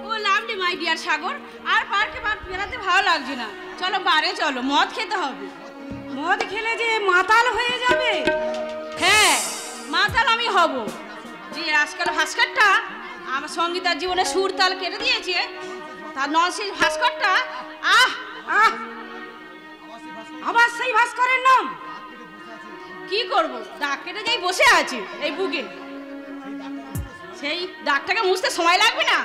O lovely my dear সাগর, আর পার্কে বেড়াতে ভালো লাগছে না, চলো বারে চলো, মদ খেতে হবে। মদ খেলে যে মাতাল হয়ে যাবে। হ্যাঁ, মাতাল আমি হব। যে আজকাল ভাস্করটা আমার সঙ্গীতার জীবনে সুর তাল কেটে দিয়েছে, তার ননসেন্স ভাস্করটা, আহ আহ, আবার সেই ভাস্করের নাম? কি করব, দাগ কেটে যাই বসে আছে এই বুকে, সেই দাগটাকে মুছতে সময় লাগবে না?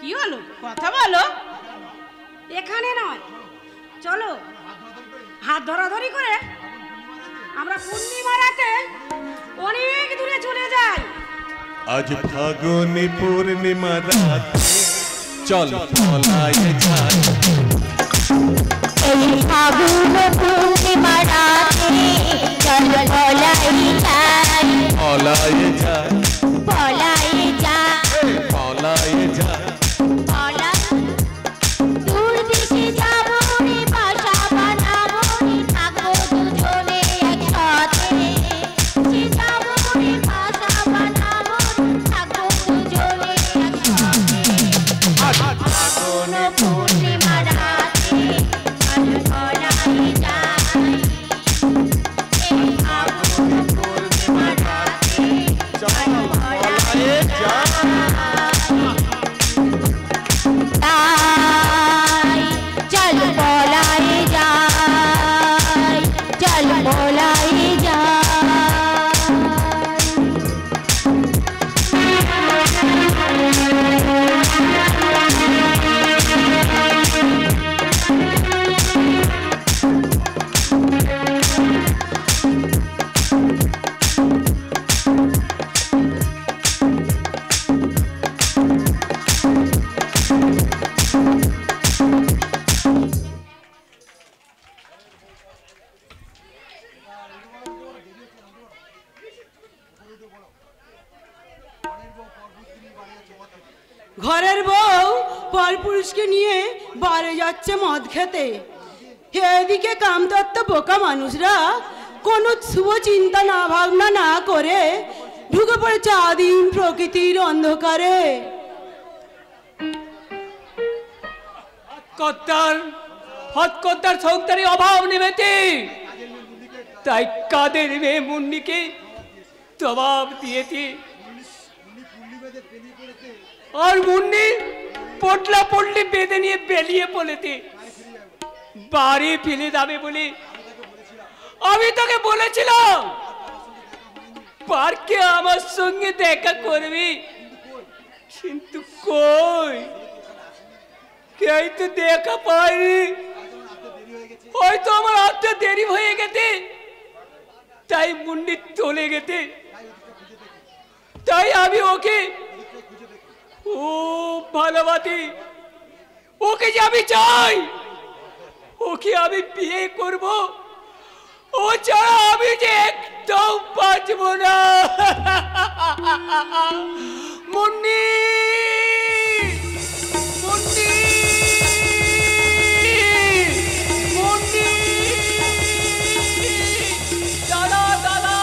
কি হলো, কথা বলো। এখানে নয়, চলো হাত ধরাধরি করে আমরা পূর্ণিমা রাতে অনেক দূরে চলে যাই। আজ ফাগুনি পূর্ণিমা রাত, চল পলায় যাই। এই ফাগুন পূর্ণিমা রাতে চল পলায় যাই। পলায় যাই, পলায় যাই, পলায় যাই। দূর দেশে যাবো রে, বাসা বানাবো রে, থাকবো দুজনে একসাথে। সে যাবো রে, বাসা বানাবো রে, থাকবো দুজনে একসাথে। ফাগুন পূর্ণিমা রাতে চল পলায় যাই। এই ফাগুন পূর্ণিমা রাতে চল পলায় যাই। চল পলায় যাই, চল পলায় যাই। ঘরের বউ পরপুরুষকে নিয়ে বারে যাচ্ছে মদ খেতে। এদিকে কামতত্ত্ব বোকা মানুষরা কোনো শুভ চিন্তা না ভাবনা না করে ঢুকে পড়েছে আদিম প্রকৃতির অন্ধকারে। হৎকর্তার সংসারে অভাব নেমেছে, তাই কাদের মেয়ে মুন্নিকে জবাব দিয়েছে। আর মুন্নি পটলা পটলি বেঁধে নিয়ে বেরিয়ে পড়েছে বাড়ি ফেলে যাবে বলে। আমি তোকে বলেছিলাম পার্কে আমার সঙ্গে দেখা করবি, কিন্তু কই, কেউ তো দেখা পাইনি। হয়তো আমার আসতে দেরি হয়ে গেছে, তাই মুন্নি চলে গেছে। তাই আমি ওকে খুব ভালোবাসি, ওকে যে আমি চাই, ওকে আমি বিয়ে করব, ও ছাড়া আমি যে একদম বাঁচব না। মুন্নি, মুন্নি, মুন্নি, দাদা, দাদা,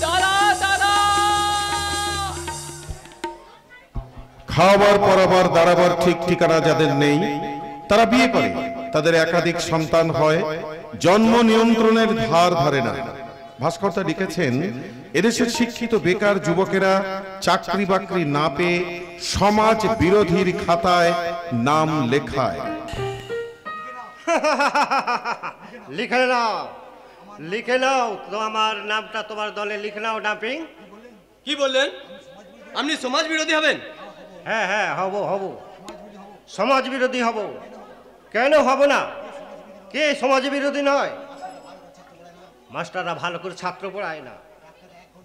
দাদা, দাদা। খাওয়াবার পরাবার দাঁড়াবার ঠিক ঠিকানা যাদের নেই তারা বিয়ে করে, তাদের একাধিক সন্তান হয়, জন্ম নিয়ন্ত্রণের ধার ধারে না। ভাস্কর্তা লিখেছেন, এদেশের শিক্ষিত বেকার যুবকেরা চাকরি বাকরি না পেয়ে সমাজ বিরোধীর খাতায় নাম লেখায়। লিখে নাও, লিখে নাও তো আমার নামটা তোমার দলে লিখে নাও। ডাম্পিং। কি বললেন, আপনি সমাজ বিরোধী হবেন? হ্যাঁ হ্যাঁ, হব হব, সমাজ বিরোধী হব। কেন হব না? কে সমাজ বিরোধী নয়? মাস্টাররা ভালো করে ছাত্র পড়ায় না,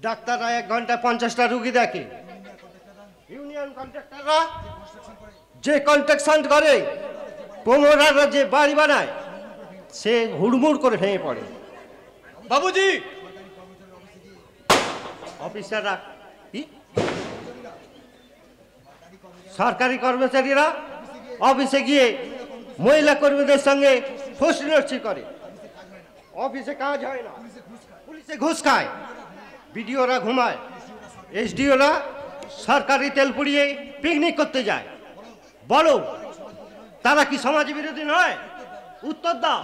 ডাক্তাররা 1 ঘন্টায় 50টা রুগী দেখে, ইউনিয়ন কন্ট্রাক্টররা যে কন্ট্রাকশন করে, প্রমোটাররা যে বাড়ি বানায়, সে হুড়মুড় করে ভেঙে পড়ে। বাবুজি, অফিসাররা কি, সরকারি কর্মচারীরা অফিসে গিয়ে মহিলা কর্মীদের সঙ্গে ফুসনর্চি করে, অফিসে কাজ হয় না, পুলিশে ঘুষ খায়, বিডিওরা ঘুমায়, এসডিওরা সরকারি তেল পুড়িয়ে পিকনিক করতে যায়। বলো, তারা কি সমাজ বিরোধী নয়? উত্তর দাও।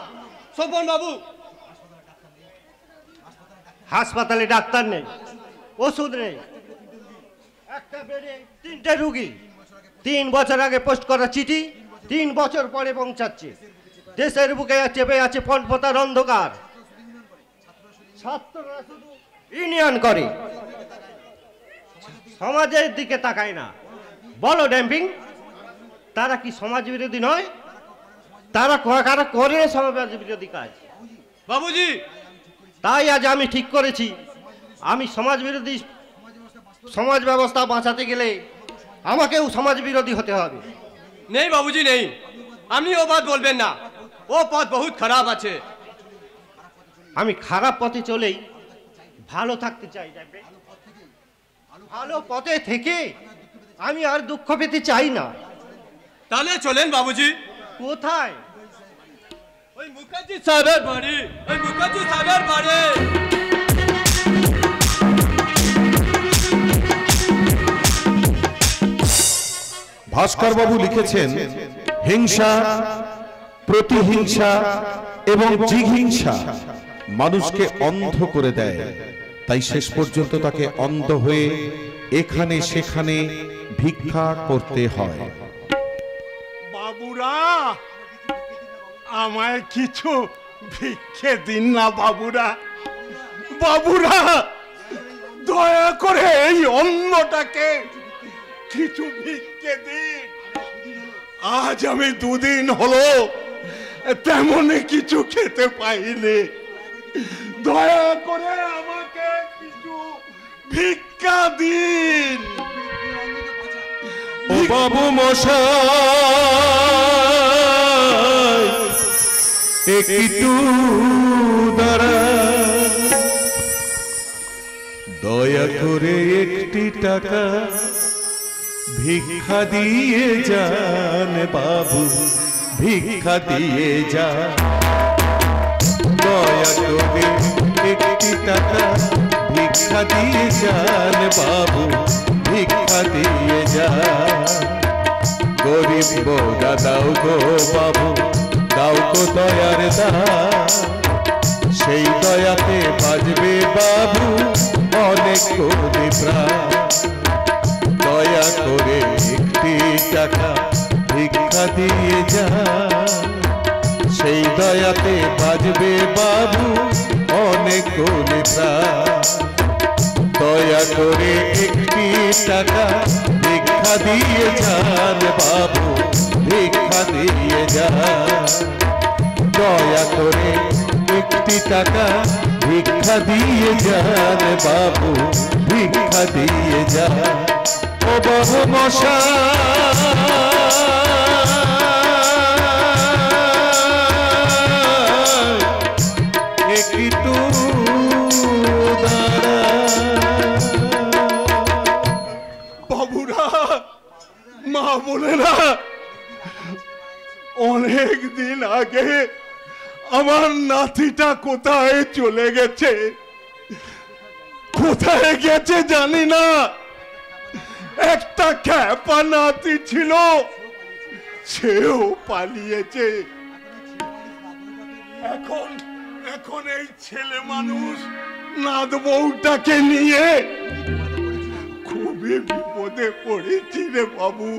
শোভন বাবু, হাসপাতালে ডাক্তার নেই, ওষুধ নেই, একটা বেডে 3টে রুগী, 3 বছর আগে পোস্ট করা চিঠি 3 বছর পরে পৌঁছাচ্ছে। দেশের বুকে চেপে আছে পথপথার অন্ধকার। ছাত্ররা শুধু ইউনিয়ন করে, সমাজের দিকে তাকায় না। বলো ড্যাম্পিং, তারা কি সমাজ বিরোধী নয়? তারা কারা করে সমাজ বিরোধী কাজ? বাবুজি, তাই আজ আমি ঠিক করেছি, আমি সমাজ বিরোধী সমাজ ব্যবস্থা বাঁচাতে গেলে আমাকেও সমাজ বিরোধী হতে হবে। নেই বাবুজি নেই, আপনি ও বাত বলবেন না, ও পথ বহুত খারাপ আছে। আমি খারাপ পথে চলেই ভালো থাকতে চাই। ভালো পথে থেকে আমি আর দুঃখ পেতে চাই না। তাহলে চলেন বাবুজি। কোথায়? ওই মুখার্জি সাহেবের বাড়ি, ওই মুখার্জি সাহেবের বাড়ি। ভাস্কর বাবু লিখেছেন, হিংসা, প্রতিহিংসা এবং জিঘিংসা মানুষকে অন্ধ করে দেয়। তাই শেষ পর্যন্ত তাকে অন্ধ হয়ে এখানে সেখানে ভিক্ষা করতে হয়। বাবুরা, আমায় কিছু ভিক্ষে দিন না বাবুরা। বাবুরা, দয়া করে এই অন্নটাকে কিছু ভিক্ষে দিন। আজ আমি 2 দিন হলো তেমনই কিছু খেতে পাইনি। দয়া করে আমাকে কিছু ভিক্ষা দিন। ও বাবু মশাই, একটু দাঁড়া, দয়া করে একটি টাকা ভিক্ষা দিয়ে যান বাবু, ভিক্ষা দিয়ে যা। দয়া করে একটি টাকা ভিক্ষা দিয়ে যান বাবু, ভিক্ষা দিয়ে যা। গরিব বোরা দাও গো বাবু, দাও গো দয়ার দা, সেই দয়াতে বাজবে বাবু অনেক কোটি প্রাণ। দয়া করে একটি টাকা ভিক্ষা দিয়ে যা, সেই দয়াতে বাজবে বাবু অনেক কোটি প্রাণ। দয়া করে একটি টাকা ভিক্ষা দিয়ে যান বাবু, ভিক্ষা দিয়ে যান। দয়া করে একটি টাকা ভিক্ষা দিয়ে যান বাবু, ভিক্ষা দিয়ে যান। ও বাবু মশাই, একটু দাঁড়া। বাবুরা, মা বোনেরা, অনেক দিন আগে আমার নাতিটা কোথায় চলে গেছে, কোথায় গেছে জানি না। একটা খ্যাপা নাতি ছিল, সেও পালিয়েছে। এখন এই ছেলে মানুষ নাত বউটাকে নিয়ে খুবই বিপদে পড়েছি রে বাবু।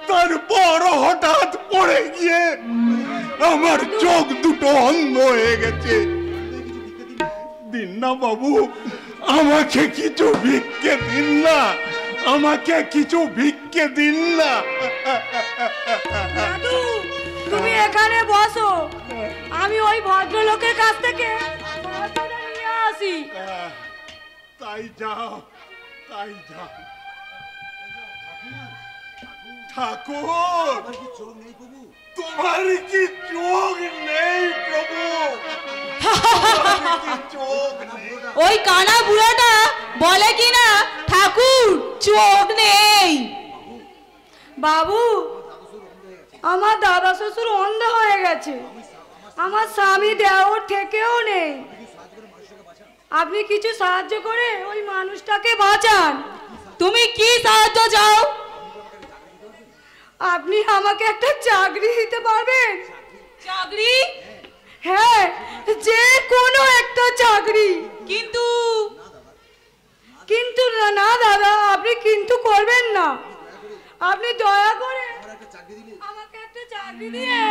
তারপর হঠাৎ পড়ে গিয়ে আমার চোখ দুটো অন্ধ হয়ে গেছে। দিন না বাবু, আমাকে কিছু ভিক্ষে দিন না, আমাকে কিছু ভিক্ষে দিন না। দাদু, তুমি এখানে বসো, আমি ওই ভদ্রলোকের কাছ থেকে সাহায্যটা নিয়ে আসি। তাই যাও, তাই যাও। ঠাকুর, তোমার কি চোখ নেই প্রভু? চোখ নেই? ওই কানা বুড়াটা বলে কি না ঠাকুর চোখ নেই। বাবু, আমার দাদা শ্বশুর অন্ধ হয়ে গেছে, আমার স্বামী দেওর থেকেও নেই। আপনি কিছু সাহায্য করে ওই মানুষটাকে বাঁচান। তুমি কি সাহায্য চাও? আপনি আমাকে একটা চাকরি দিতে পারবেন? চাকরি? হ্যাঁ, যে কোনো একটা চাকরি। কিন্তু কিন্তু না দাদা, আপনি কিন্তু করবেন না। আপনি দয়া করে আমাকে একটা চাকরি দিয়ে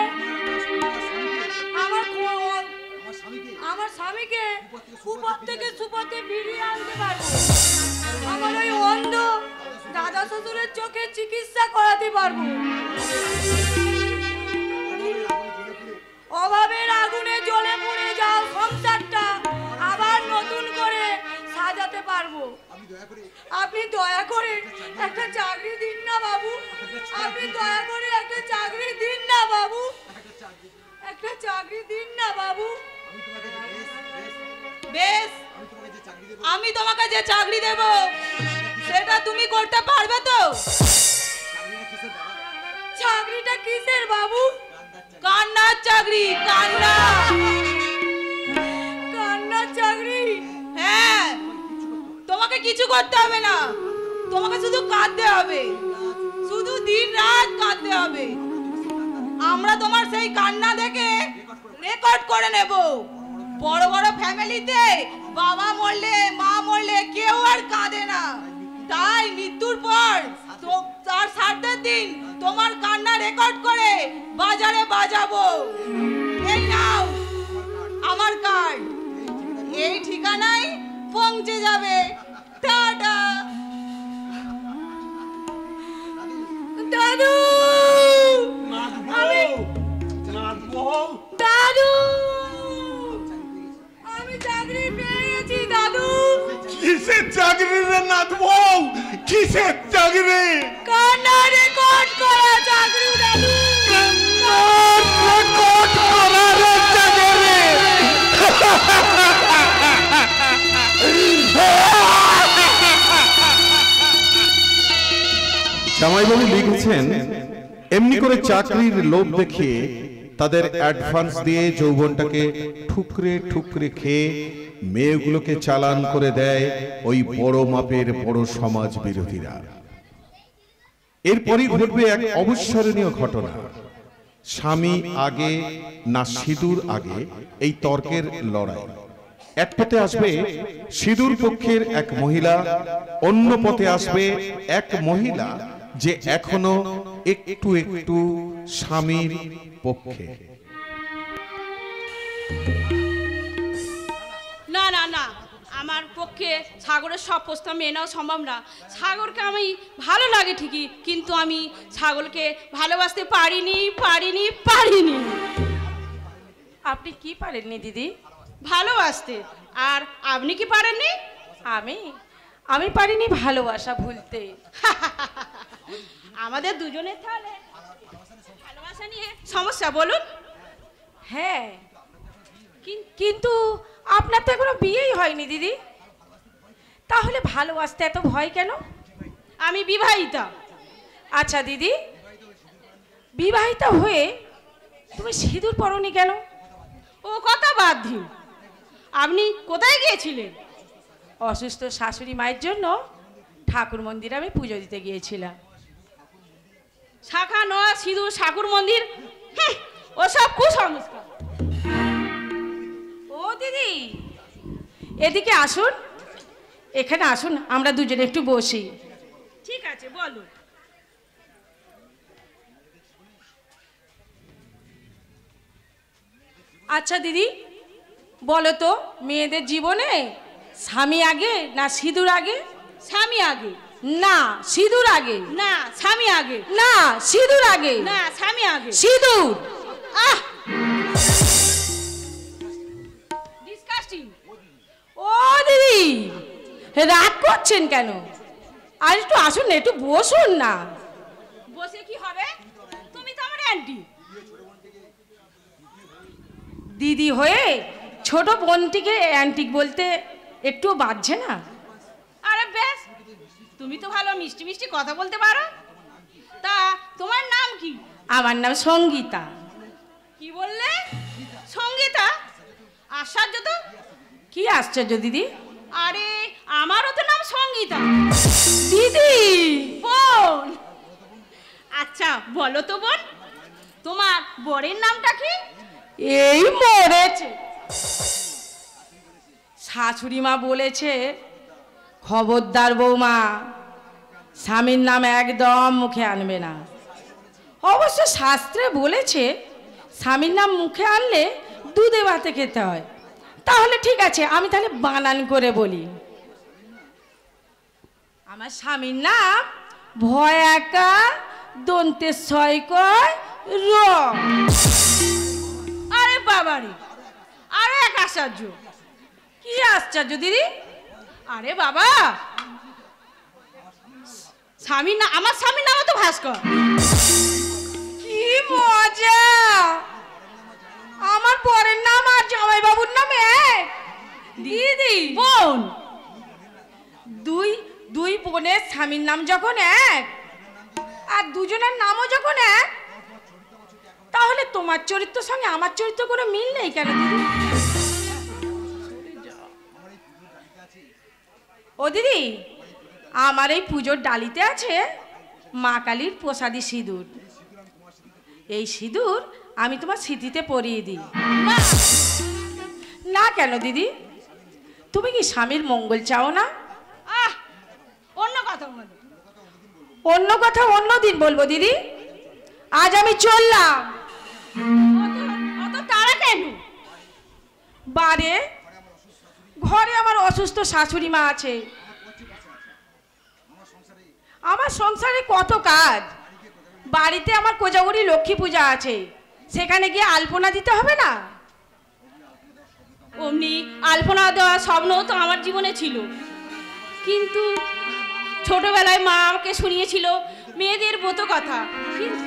আমার স্বামীকে উপর থেকে সুপথে ফিরিয়ে আনতে পারবো। আমার ওই অন্ধ দাদা শ্বশুরের চোখে চিকিৎসা করাতে পারবো। অভাবের আগুনে জ্বলে পুড়ে যাও সংসারটা আবার নতুন করে সাজাতে পারবো। আপনি দয়া করে একটা চাকরি দিন না বাবু। আপনি দয়া করে একটা চাকরি দিন না বাবু। একটা চাকরি দিন না বাবু। বেশ, আমি তোমাকে যে চাকরি দেব সেটা তুমি করতে পারবে তো? চাকরিটা কিসের বাবু? কান্নার চাকরি। কান্নার চাকরি? হ্যাঁ, তোমাকে কিছু করতে হবে না, তোমাকে শুধু কাঁদতে হবে, শুধু দিন রাত কাঁদতে হবে। আমরা তোমার সেই কান্না দেখে রেকর্ড করে নেব। বড় বড় ফ্যামিলিতে বাবা মরলে মা মরলে কেউ আর কাঁদে না, তাই মৃত্যুর পর তার শ্রাদ্ধের দিন তোমার কান্না রেকর্ড করে বাজারে বাজাবো। এই নাও আমার কার্ড, এই ঠিকানায় পৌঁছে যাবে। টাটা। দাদু, দাদু, আমি চাকরি পেয়ে গেছি দাদু। কিসের চাকরি রে নাথ বউ? কিসের চাকরি? কান্না রেকর্ড করা চাকরি দাদু। রেকর্ড করার চাকরি? জামাইবাবু লিখেছেন, এমনি করে চাকরির লোভ দেখিয়ে তাদের অ্যাডভান্স দিয়ে যৌবনটাকে ঠুকরে ঠুকরে খেয়ে মেয়েগুলোকে চালান করে দেয় ওই বড় মাপের বড় সমাজ বিরোধীরা। এরপরই ঘটবে এক অবিস্মরণীয় ঘটনা। স্বামী আগে না সিঁদুর আগে, এই তর্কের লড়াই। এক পথে আসবে সিঁদুর পক্ষের এক মহিলা, অন্য পথে আসবে এক মহিলা যে এখনো একটু একটু স্বামীর পক্ষে। না না না, আমার পক্ষে সাগরের সব প্রস্তাব মেনে নেওয়া সম্ভব না। সাগরকে আমি ভালো লাগে ঠিকই, কিন্তু আমি ছাগলকে ভালোবাসতে পারিনি। আপনি কি পারেননি দিদি? ভালোবাসতে। আর আপনি কি পারেননি? আমি পারিনি ভালোবাসা ভুলতে। আমাদের দুজনের তাহলে ভালোবাসা নিয়ে সমস্যা, বলুন। হ্যাঁ, কিন্তু আপনার তো এখনো বিয়েই হয়নি দিদি, তাহলে ভালোবাসতে এত ভয় কেন? আমি বিবাহিতা। আচ্ছা দিদি, বিবাহিতা হয়ে তুমি সিঁদুর পরনি কেন? ও কথা বাদ দিন, আপনি কোথায় গিয়েছিলেন? অসুস্থ শাশুড়ি মায়ের জন্য ঠাকুর মন্দিরে আমি পুজো দিতে গিয়েছিলাম। শাখা নয়া সিঁদুর ঠাকুর মন্দির, ওসব কুসংস্কার। ও দিদি, এদিকে আসুন, এখানে আসুন, আমরা দুজনে একটু বসি। ঠিক আছে, বলুন। আচ্ছা দিদি, বলো তো, মেয়েদের জীবনে স্বামী আগে না সিঁদুর আগে? স্বামী আগে। না, সিঁদুর আগে। না, স্বামী আগে। না, সিঁদুর আগে। না, স্বামী আগে। সিঁদুর। ডিসকাস্টিং। ও দিদি, রাগ করছেন কেন? আর একটু আসুন না, একটু বসুন না। বসে কি হবে? তুমি তো আমার অ্যান্টি। দিদি হয়ে ছোট বোনটিকে অ্যান্টিক বলতে একটুও বাজছে না? আরে বেশ, তুমি তো ভালো মিষ্টি মিষ্টি কথা বলতে পারো। তা তোমার নাম কি? আমার নাম সঙ্গীতা। কি বললে? সঙ্গীতা? আশ্চর্য তো, কি আশ্চর্য দিদি! আরে আমারও তো নাম সঙ্গীতা। দিদি! বোন। আচ্ছা বলো তো বোন, তোমার বরের নামটা কি? এই মরেছে। শাশুড়ি মা বলেছে, খবরদার বৌমা, স্বামীর নাম একদম মুখে আনবে না। অবশ্য শাস্ত্রে বলেছে স্বামীর নাম মুখে আনলে দুধে ভাতে খেতে হয়। তাহলে ঠিক আছে, আমি তাহলে বানান করে বলি। আমার স্বামীর নাম ভয়াকা দন্তে ছয়কয় র। আরে বাবারে, আরে এক আশ্চর্য! কি আশ্চর্য দিদি! আরে বাবা, স্বামীর নাম, আমার স্বামীর নামও তো ভাস্কর। কি মজা! আমার বরের নাম আর জামাই বাবুর নাম এক। দিদি! বোন। দুই বোনের স্বামীর নাম যখন এক আর দুজনের নামও যখন এক, তাহলে তোমার চরিত্রের সঙ্গে আমার চরিত্র কোনো মিল নেই কেন দিদি? ও দিদি, আমার এই পুজোর ডালিতে আছে মা কালীর প্রসাদী সিঁদুর। এই সিঁদুর আমি তোমার স্মৃতিতে পরিয়ে দিই। না কেন দিদি? তুমি কি স্বামীর মঙ্গল চাও না? আহ, অন্য কথা বলো। অন্য কথা অন্য দিন বলবো দিদি। আজ আমি চললাম। অত তাড়া কেন? বারে ঘরে আমার অসুস্থ শাশুড়ি মা আছে। আমার সংসারে কত কাজ। বাড়িতে আমার কোজাগরি লক্ষ্মী পূজা আছে, সেখানে গিয়ে আলপনা দিতে হবে না? অমনি আলপনা দেওয়ার স্বপ্ন তো আমার জীবনে ছিল, কিন্তু ছোটবেলায় মা আমাকে শুনিয়েছিল মেয়েদের ব্রত কথা।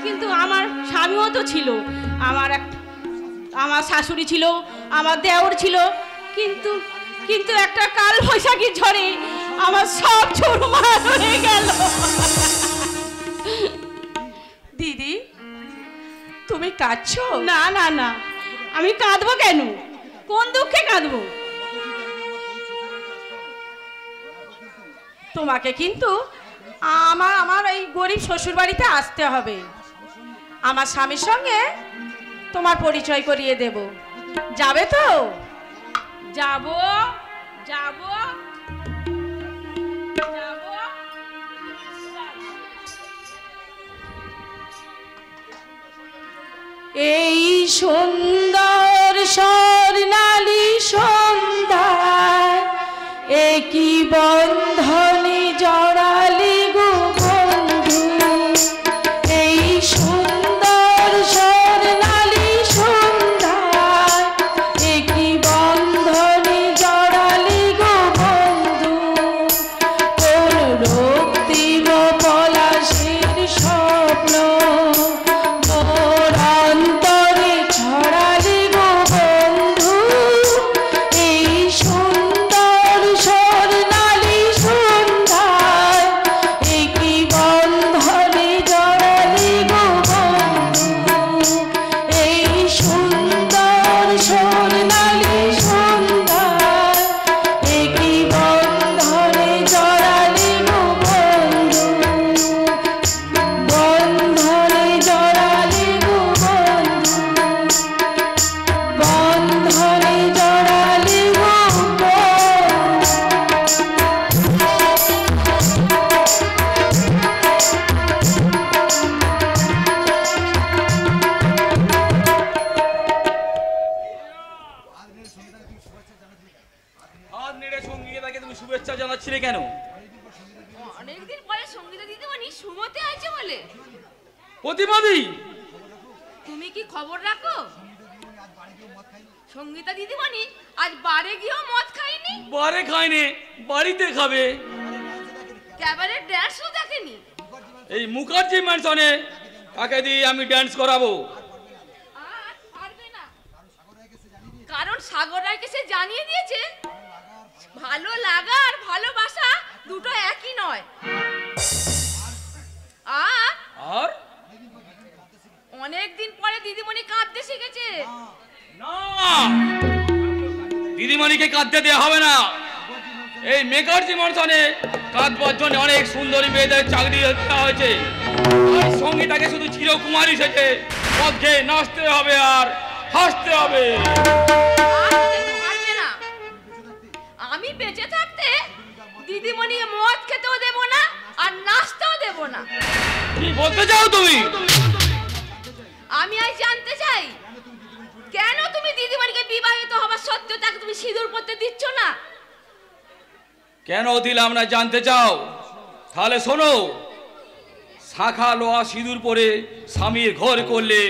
কিন্তু আমার স্বামীও তো ছিল, আমার শাশুড়ি ছিল, আমার দেওর ছিল, কিন্তু একটা কাল বৈশাখীর ঝড়ে আমার সব চুরমার হয়ে গেল। দিদি, তুমি কাঁদছো? না না না, আমি কাঁদবো কেন? কোন দুঃখে কাঁদবো? তোমাকে কিন্তু আমার এই গরিব শ্বশুর বাড়িতে আসতে হবে। আমার স্বামীর সঙ্গে তোমার পরিচয় করিয়ে দেব। যাবে তো? যাবো যাবো যাবো। এই সুন্দর স্বর্ণালী সন্ধ্যায় একই বন্ধনে জড়ালি গো বন্ধু। এই সুন্দর স্বর্ণালী সন্ধ্যায় একই বন্ধনে জড়ালি গো বন্ধু। কোন রক্তিম পলাশের স্বপ্ন অন্তরে ছড়ালি গো বন্ধু। এই সুন্দর স্বর্ণালী সন্ধ্যায় একই বন্ধনে জড়ালি গো বন্ধু। এই সুন্দর স্বর্ণালী সন্ধ্যায় একই বন্ধনে জড়ালি গো বন্ধু। বন্ধনে জড়ালি গো বন্ধু। বন্ধনে জড়ালি গো বন্ধু। হাত নেড়ে সঙ্গীতাকে তুমি শুভেচ্ছা জানাচ্ছিলে কেন? অনেকদিন পরে সঙ্গীতা দিদিমণি সুমতে আছে বলে। প্রতিবাদী তুমি কি খবর রাখো? সঙ্গীতা দিদিমণি আজ বারে গিয়েও মদ খায়নি। বারে খায়নি, বাড়িতে খাবে। ক্যাবারে ড্যান্সও দেখেনি। এই মুখার্জি ম্যানশনে তাকে দিয়ে আমি ড্যান্স করাবো। আর পারবে না, কারণ সাগর রায়কে সে জানিয়ে দিয়েছে ভালো লাগা আর ভালোবাসা দুটো একই নয়। আর অনেকদিন পরে দিদিমণি কাঁদতে শিখেছে। না, দিদিমণিকে কাঁদতে দেওয়া হবে না। এই মেকারজি মনসনে কাঁদবার জন্য অনেক সুন্দরী মেয়েদের চাকরি দেওয়া হয়েছে। আর সঙ্গীতাকে শুধু চিরকুমারী সেজে মদ খেয়ে নাচতে হবে আর হাসতে হবে। পারবে না। আমি বেঁচে থাকতে দিদিমণি মদ খেতেও দেব না আর নাচতেও দেব না। কি বলতে চাও তুমি? আমি আজ জানতে চাই কেন তুমি দিদিমণিকে বিবাহিত হবার সত্ত্বেও তাকে তুমি সিঁদুর পরতে দিচ্ছ না? কেন দিলাম না জানতে চাও? তাহলে শোনো, শাখা লোহা সিঁদুর পরে স্বামীর ঘর করলে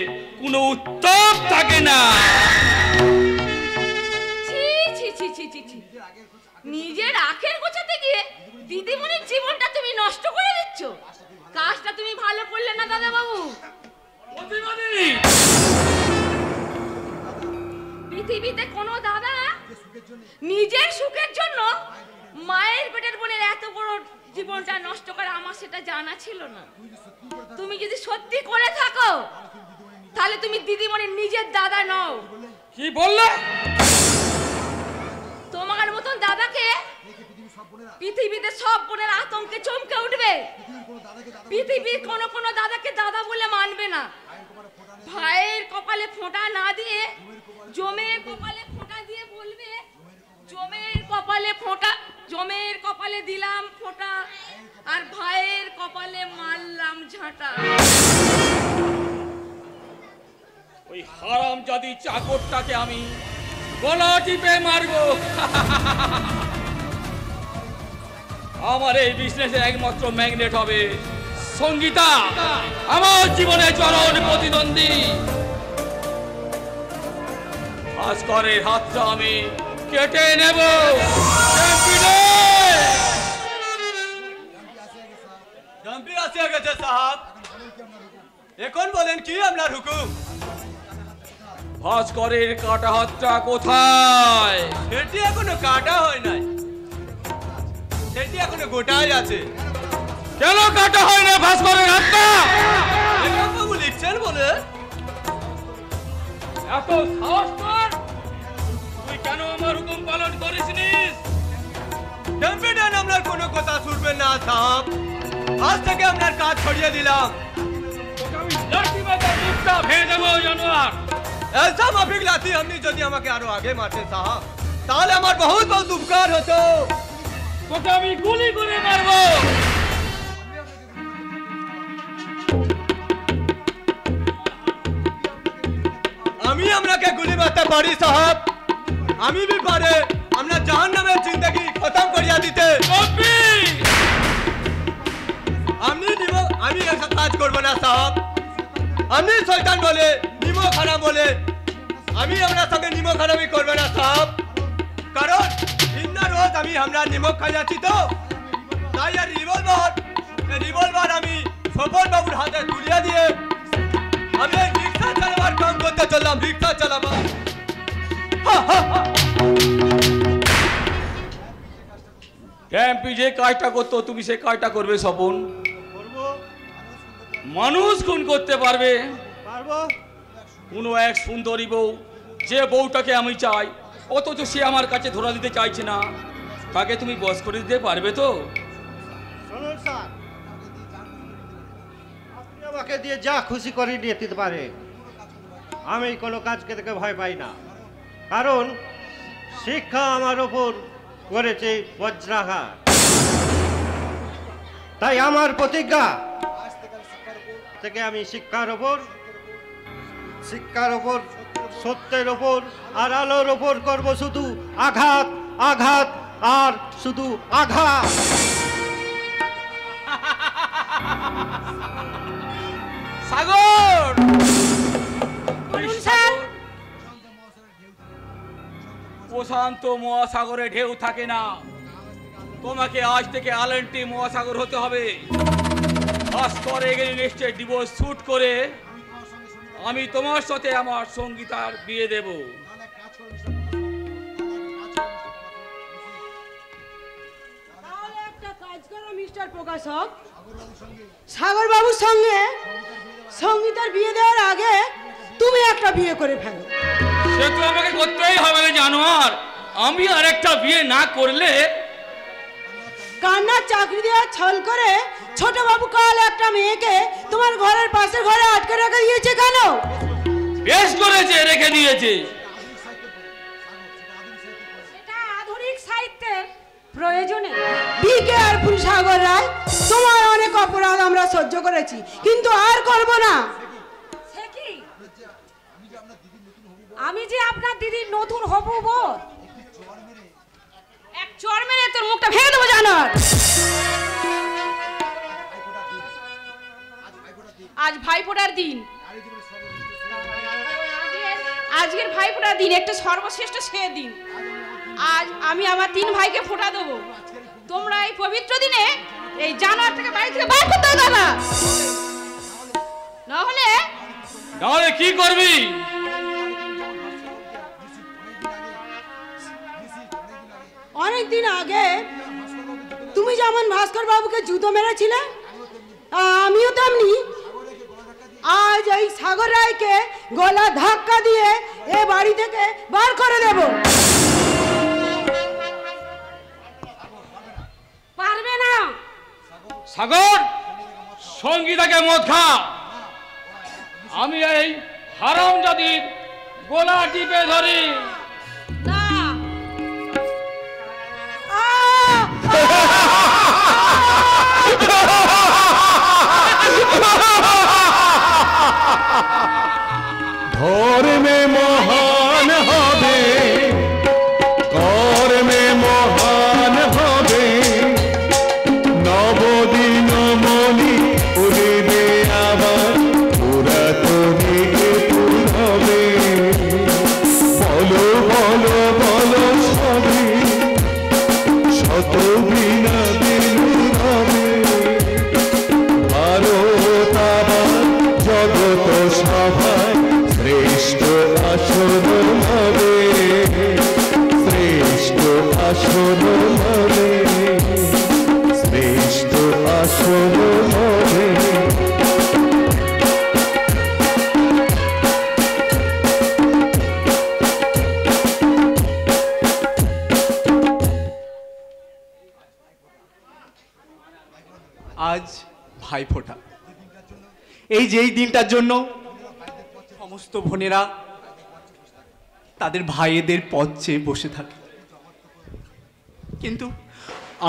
কোনো উত্তম থাকে না। ছি ছি ছি ছি ছি ছি। নিজের আখের গোছাতে গিয়ে দিদিমণির জীবনটা তুমি নষ্ট করে দিচ্ছ। কাজটা তুমি ভালো করলে না দাদা বাবু। পৃথিবীতে কোনো দাদা নিজের সুখের জন্য মায়ের পেটের বোনের এত বড় জীবনটা নষ্ট করে আমার সেটা জানা ছিল না। তুমি যদি সত্যি করে থাকো তাহলে তুমি দিদিমণির নিজের দাদা নও। কি বললে? তোমার মতন দাদাকে পৃথিবীতে সব বোনের আতঙ্কে চমকে উঠবে। পৃথিবীর কোনো দাদাকে দাদা বলে মানবে না। ভাইয়ের কপালে ফোঁটা না দিয়ে জমের কপালে ফোঁটা দিয়ে বলবে, জমের কপালে ফোঁটা, জমের কপালে দিলাম ফোঁটা আর ভাইয়ের কপালে মারলাম ঝাঁটা। ওই হারামজাদি চাকরটাকে আমি গলা টিপে মারবো। আমার এই বিজনেসে একমাত্র ম্যাগনেট হবে সঙ্গীতা, আমার জীবনে চরম প্রতিদ্বন্দ্বী। ভাস্করের হাতটা আমি কেটে নেব। জম্পি আসিয়া গেছে সাহাব, এখন বলেন কি আপনার হুকুম? ভাস্করের কাটা হাতটা কোথায়? সেটি এখনো কাটা হয় নাই, সেটি এখনো গোটাই আছে। কেন কাটা হয় না ভাস্করের হাতটা? বাবু লিখছেন বলে এত সাহস তোর? তুই কেন আমার হুকুম পালন করিসনি? কম্পিউটার আপনার কোনো কথা শুনবেন না সাহাব। আজ থেকে আপনার কাজ ছড়িয়ে দিলাম। তোকে আমি লাঠি মাথার মুখটা ভেঙে দেবো জানোয়ার। ऐसा माफिक लाती हमने যদি আমাকে আরো আগে মারতেন সাহাব তাহলে আমার বহুত বহুত উপকার হতো। তোকে আমি গুলি করে মারবো। আমি আপনাকে গুলি মারতে পারি সাহাব, আমি भी পারে আমরা জাহান্নামের জিন্দেগি খতম করিয়া দিতে। আমি এসব কাজ করব না সাহাব। আমি শয়তান বলে নিমক খারাপ বলে আমি আপনার সঙ্গে নিমক খারাপই করবো না সাহাব। কারণ ইন্না রোজ আমি আমরা নিমক খাই যাচ্ছি তো তাই আর রিভলভার আমি সফল বাবুর হাতে তুলিয়া দিয়ে আমি রিক্সা চালাবার কাম করতে চললাম। রিক্সা চালাবার ক্যাম্পি যে কাজটা করতো তুমি সে কাজটা করবে স্বপন? মানুষ খুন করতে পারবে? কোনো এক সুন্দরী বউ, যে বউটাকে আমি চাই অথচ সে আমার কাছে ধরা দিতে চাইছে না, তাকে তুমি বশ করে দিতে পারবে তো? শুনুন স্যার, আপনি আমাকে দিয়ে যা খুশি করে নিয়ে দিতে পারে, আমি কোনো কাজকে দেখে ভয় পাই না। কারণ শিক্ষা আমার ওপর করেছে বজ্রাঘাত। তাই আমার প্রতিজ্ঞা থেকে আমি শিক্ষার ওপর, সত্যের ওপর আর আলোর ওপর করব শুধু আঘাত, আঘাত আর শুধু আঘাত। সাগর, প্রশান্ত মহাসাগরে ঢেউ থাকে না, তোমাকে আজ থেকে আটলান্টিক মহাসাগর হতে হবে। ভাস্কর এগেইনস্টে ডিভোর্স শুট করে আমি তোমার সাথে আমার সঙ্গীতার বিয়ে দেব। তাহলে একটা কাজ করো মিস্টার প্রকাশক, সাগর বাবুর সঙ্গে সঙ্গীতার বিয়ে দেওয়ার আগে তুমি একটা বিয়ে করে ফেলো। সে তো আমাকে করতেই হবে রে জানোয়ার। আমি আর একটা বিয়ে না করলে কান্নার চাকরি দেওয়ার ছল করে ছোট বাবু কাল একটা মেয়েকে তোমার ঘরের পাশের ঘরে আটকে রেখে দিয়েছে কেন? বেশ করেছে, রেখে দিয়েছে। এটা আধুনিক সাহিত্যের প্রয়োজনে। বিকে আর সাগর রায়, তোমার অনেক অপরাধ আমরা সহ্য করেছি, কিন্তু আর করব না। সে কি? আমি যে আপনার দিদির নতুন হবু বউ। এক চড় মেরে তোর মুখটা ভেঙে দেবো জানার। আজ ভাইফোঁটার দিন, আজকের ভাইফোঁটার দিন একটা সর্বশ্রেষ্ঠ সে দিন। আজ আমি আমার 3 ভাইকে ফোঁটা দেবো। তোমরা এই পবিত্র দিনে এই জানোয়ারটাকে বাড়ি থেকে বার করতে হবে না, নাহলে কি করবি? অনেকদিন আগে তুমি যেমন ভাস্কর বাবুকে জুতো মেরেছিলে, আমিও তেমনি আজ এই সাগর রায়কে গলা ধাক্কা দিয়ে এ বাড়ি থেকে বার করে দেব। পারবে না। সাগর, সঙ্গীতাকে মদ খা। আমি এই হারামজাদির গলা টিপে ধরি। না। ধর্মে মহান হবে, কর্মে মহান হবে, নবদিন মনি উড়িবে আবার পুরাতনীকে পুরবে। বলো বলো বলো সবই শত বিনা দিন হবে। ভারত আবার জগত সভায় শ্রেষ্ঠ আসন হবে, শ্রেষ্ঠ আসন হবে, শ্রেষ্ঠ আসন হবে। আজ ভাইফোঁটা, এই যে এই দিনটার জন্য সমস্ত বোনেরা তাদের ভাইদের পথ চেয়ে বসে থাকে, কিন্তু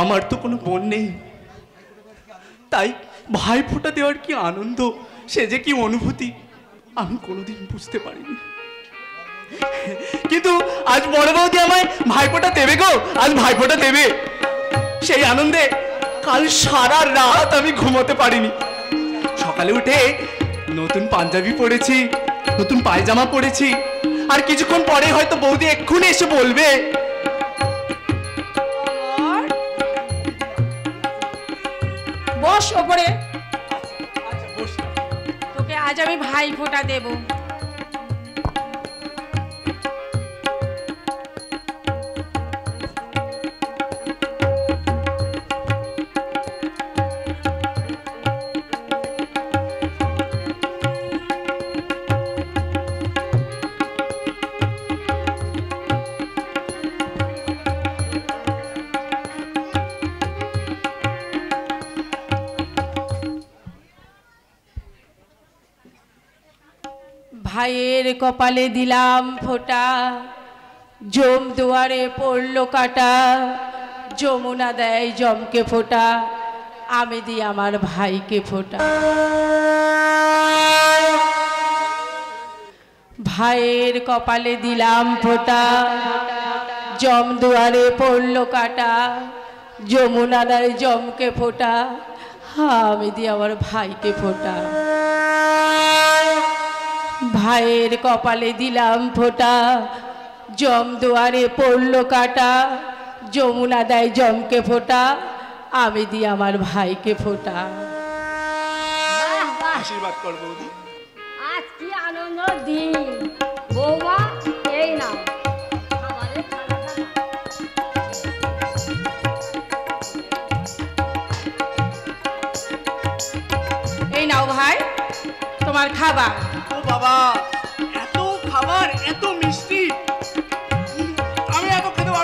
আমার তো কোনো বোন নেই। তাই ভাইফোঁটা দেওয়ার কি আনন্দ, সে যে কি অনুভূতি আমি কোনোদিন বুঝতে পারিনি। কিন্তু আজ বড় বৌদি আমায় ভাইফোঁটা দেবে গো, আজ ভাইফোঁটা দেবে। সেই আনন্দে কাল সারা রাত আমি ঘুমোতে পারিনি। সকালে উঠে নতুন পাঞ্জাবি পরেছি, নতুন পায়জামা পরেছি, আর কিছুক্ষণ পরে হয়তো বৌদি এক্ষুনি এসে বলবে বস ওপরে। তোকে আজ আমি ভাইফোঁটা দেব। ভাইয়ের কপালে দিলাম ফোঁটা, জম দুয়ারে পড়লো কাটা, যমুনা দেয় জমকে ফোঁটা, আমি দিই আমার ভাইকে ফোঁটা। ভাইয়ের কপালে দিলাম ফোঁটা, জম দুয়ারে পড়লো কাটা, যমুনা দেয় জমকে ফোঁটা, আমি দিই আমার ভাইকে ফোঁটা। ভাইয়ের কপালে দিলাম ফোঁটা, জম দুয়ারে পড়লো কাটা, যমুনা দেয় জমকে ফোঁটা, আমি দিই আমার ভাইকে ফোঁটা। আশীর্বাদ কর বৌদি। আজ কি আনন্দ দিন বৌমা, এই নাও খাবারের থালাটা নাও। এই নাও ভাই তোমার খাবার। ও বাবা, এত খাবার, এত মিষ্টি, আমি এত খেতে পারবো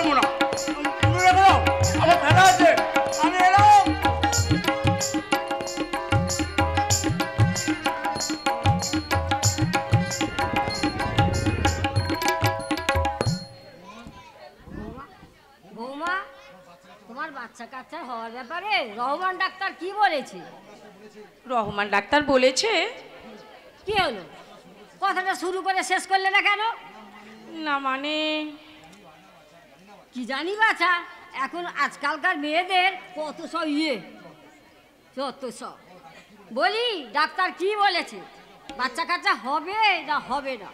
বৌমা, তোমার বাচ্চা কাচ্চা হওয়ার ব্যাপারে রহমান ডাক্তার কি বলেছে? রহমান ডাক্তার বলেছে। কি হলো? কথাটা শুরু করে শেষ করলে না কেন? না মানে কি জানি বাছা, এখন আজকালকার মেয়েদের কত সব যত সব। বলি ডাক্তার কি বলেছে? বাচ্চা কাচ্চা হবে না হবে না?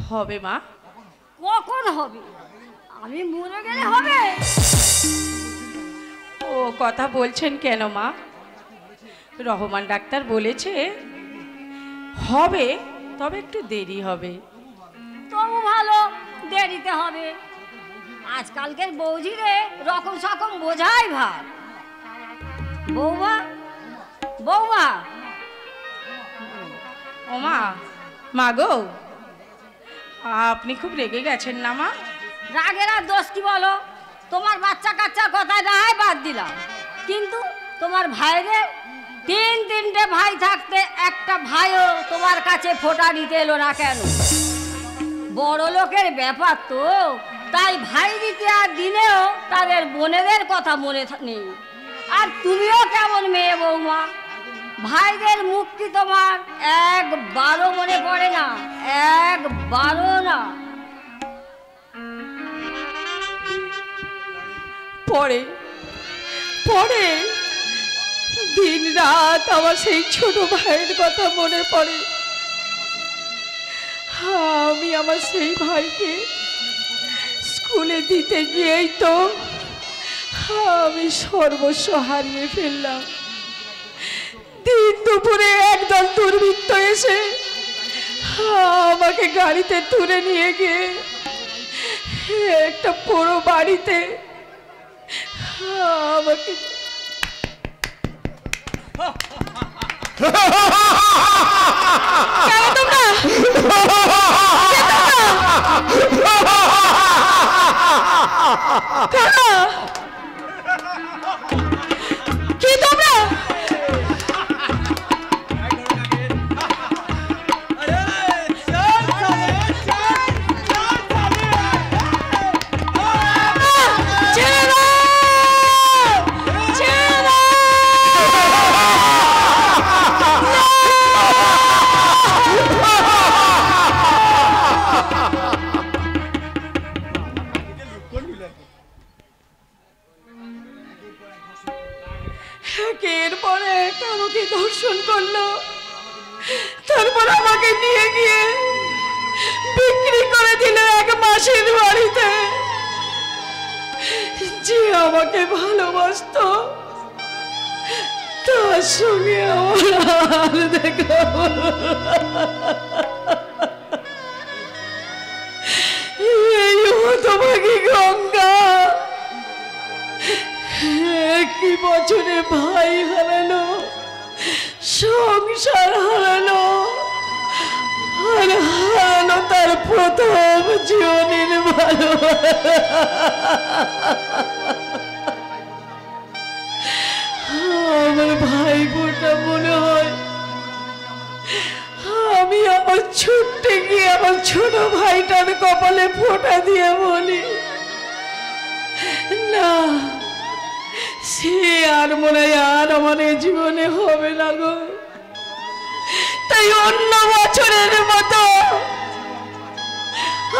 হবে মা। কখন হবে? আমি মরে গেলে হবে? ও কথা বলছেন কেন মা? রহমান ডাক্তার বলেছে হবে, তবে একটু দেরি হবে। তবু ভালো, দেরিতে হবে। আজকালকের বৌঝিরে রকম সকম বোঝাই ভার। বৌমা, বৌমা। ও মা, মা গো, আপনি খুব রেগে গেছেন না মা? রাগের আর দোষ কি বলো? তোমার বাচ্চা কাচ্চার কথা না হয় বাদ দিলাম, কিন্তু তোমার ভাইদের তিনটে ভাই থাকতে একটা ভাইও তোমার কাছে ফোঁটা দিতে এলো না কেন? বড় লোকের ব্যাপার তো, তাই ভাই দিতে আর দিনেও তাদের বোনেদের কথা মনে নেই। আর তুমিও কেমন মেয়ে বৌমা, ভাইদের মুক্তি তোমার একবারও মনে পড়ে না, একবারও না। পরে পরে দিন রাত আমার সেই ছোট ভাইয়ের কথা মনে পড়ে। আমি আমার সেই ভাইকে স্কুলে দিতে গিয়েই তো আমি সর্বস্ব হারিয়ে ফেললাম। দিন দুপুরে একদল দুর্বৃত্ত এসে আমাকে গাড়িতে তুলে নিয়ে গিয়ে একটা পুরো বাড়িতে আমাকে কেন তোমরা কি তোমরা এরপরে আমাকে ধর্ষণ করলো, তারপর আমাকে নিয়ে গিয়ে বিক্রি করে দিল এক মাসের বাড়িতে। যে আমাকে ভালোবাসতো তার সঙ্গে আমার দেখা এই হতভাগী গঙ্গা একই বছরে ভাই হারালো, সংসার হারালো, আর হারালো তার প্রথম জীবনের ভালোবাসা। আমার ভাই বোনটা মনে হয় আমি আমার ছুটতে গিয়ে আমার ছোট ভাইটার কপালে ফোঁটা দিয়ে বলি, না সে আর মনে হয় আর আমার এই জীবনে হবে না গো। তাই অন্য বছরের মতো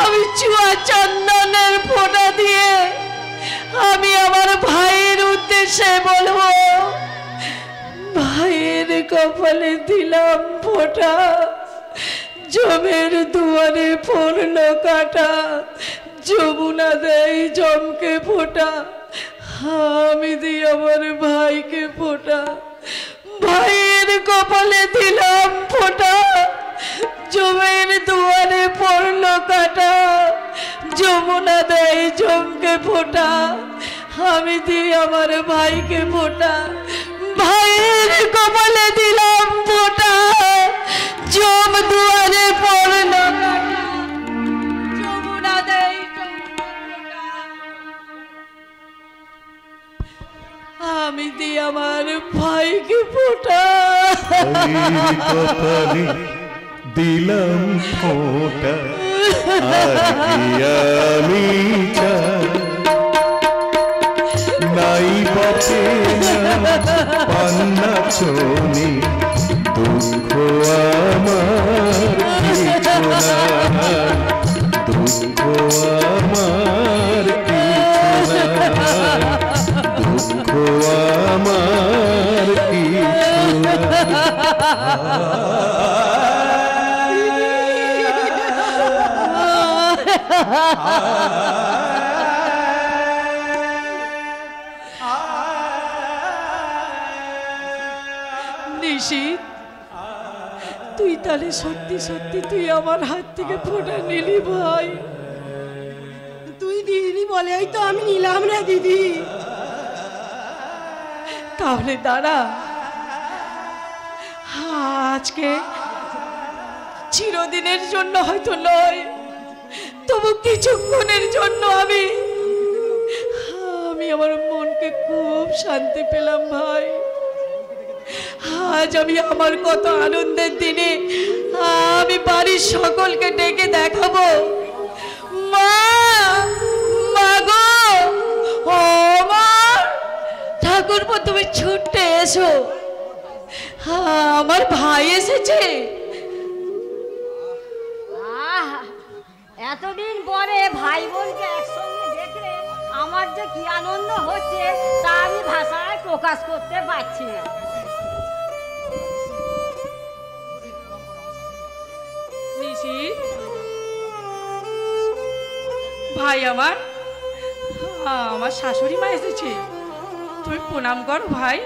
আমি চুয়া চন্দনের ফোঁটা দিয়ে আমি আমার ভাইয়ের উদ্দেশ্যে বলবো, ভাইয়ের কপালে দিলাম ফোঁটা, জমের দুয়ারে পড়ল কাটা, যমুনা দেয় জমকে ফোঁটা, আমি দিই আমার ভাইকে ফোঁটা। ভাইয়ের কপালে দিলাম ফোঁটা, জমের দুয়ারে পড়ল কাটা, যমুনা দেয় জমকে ফোঁটা, আমি দিই আমার ভাইকে ফোঁটা। ভাইয়ের কপালে দিলাম ফোঁটা, জম দুয়ারে পড়ল কাটা, যমুনা দেয় আমি দিই আমার ভাইকে ফোঁটা। কপালে দিলাম ফোঁটা, আর কি আমি চাই চেনা পান্না চনি দুঃখ আমার কিছু না দুঃখ আমার কিছু না দুঃখ আমার কিছু নিশিত, তুই তাহলে সত্যি সত্যি তুই আমার হাত থেকে ফোঁটা নিলি ভাই? তুই দিলি বলেই তো আমি নিলাম রে দিদি। তাহলে দাঁড়া, আজকে চিরদিনের জন্য হয়তো নয়, তবু কিছুক্ষণের জন্য আমি আমার মনকে খুব শান্তি পেলাম ভাই। আজ আমি আমার কত আনন্দের দিনে আমি বাড়ির সকলকে ডেকে দেখাবো, মা মা গো, ও মা, ঠাকুরপো তুমি ছুটে এসো, আমার ভাই এসেছে। এতদিন পরে ভাই বোনকে একসঙ্গে দেখলে আমার যে কি আনন্দ হচ্ছে তা আমি ভাষায় প্রকাশ করতে পারছি না। ভাই আমার শাশুড়ি মা এসেছে, তুমি প্রণাম করো ভাই।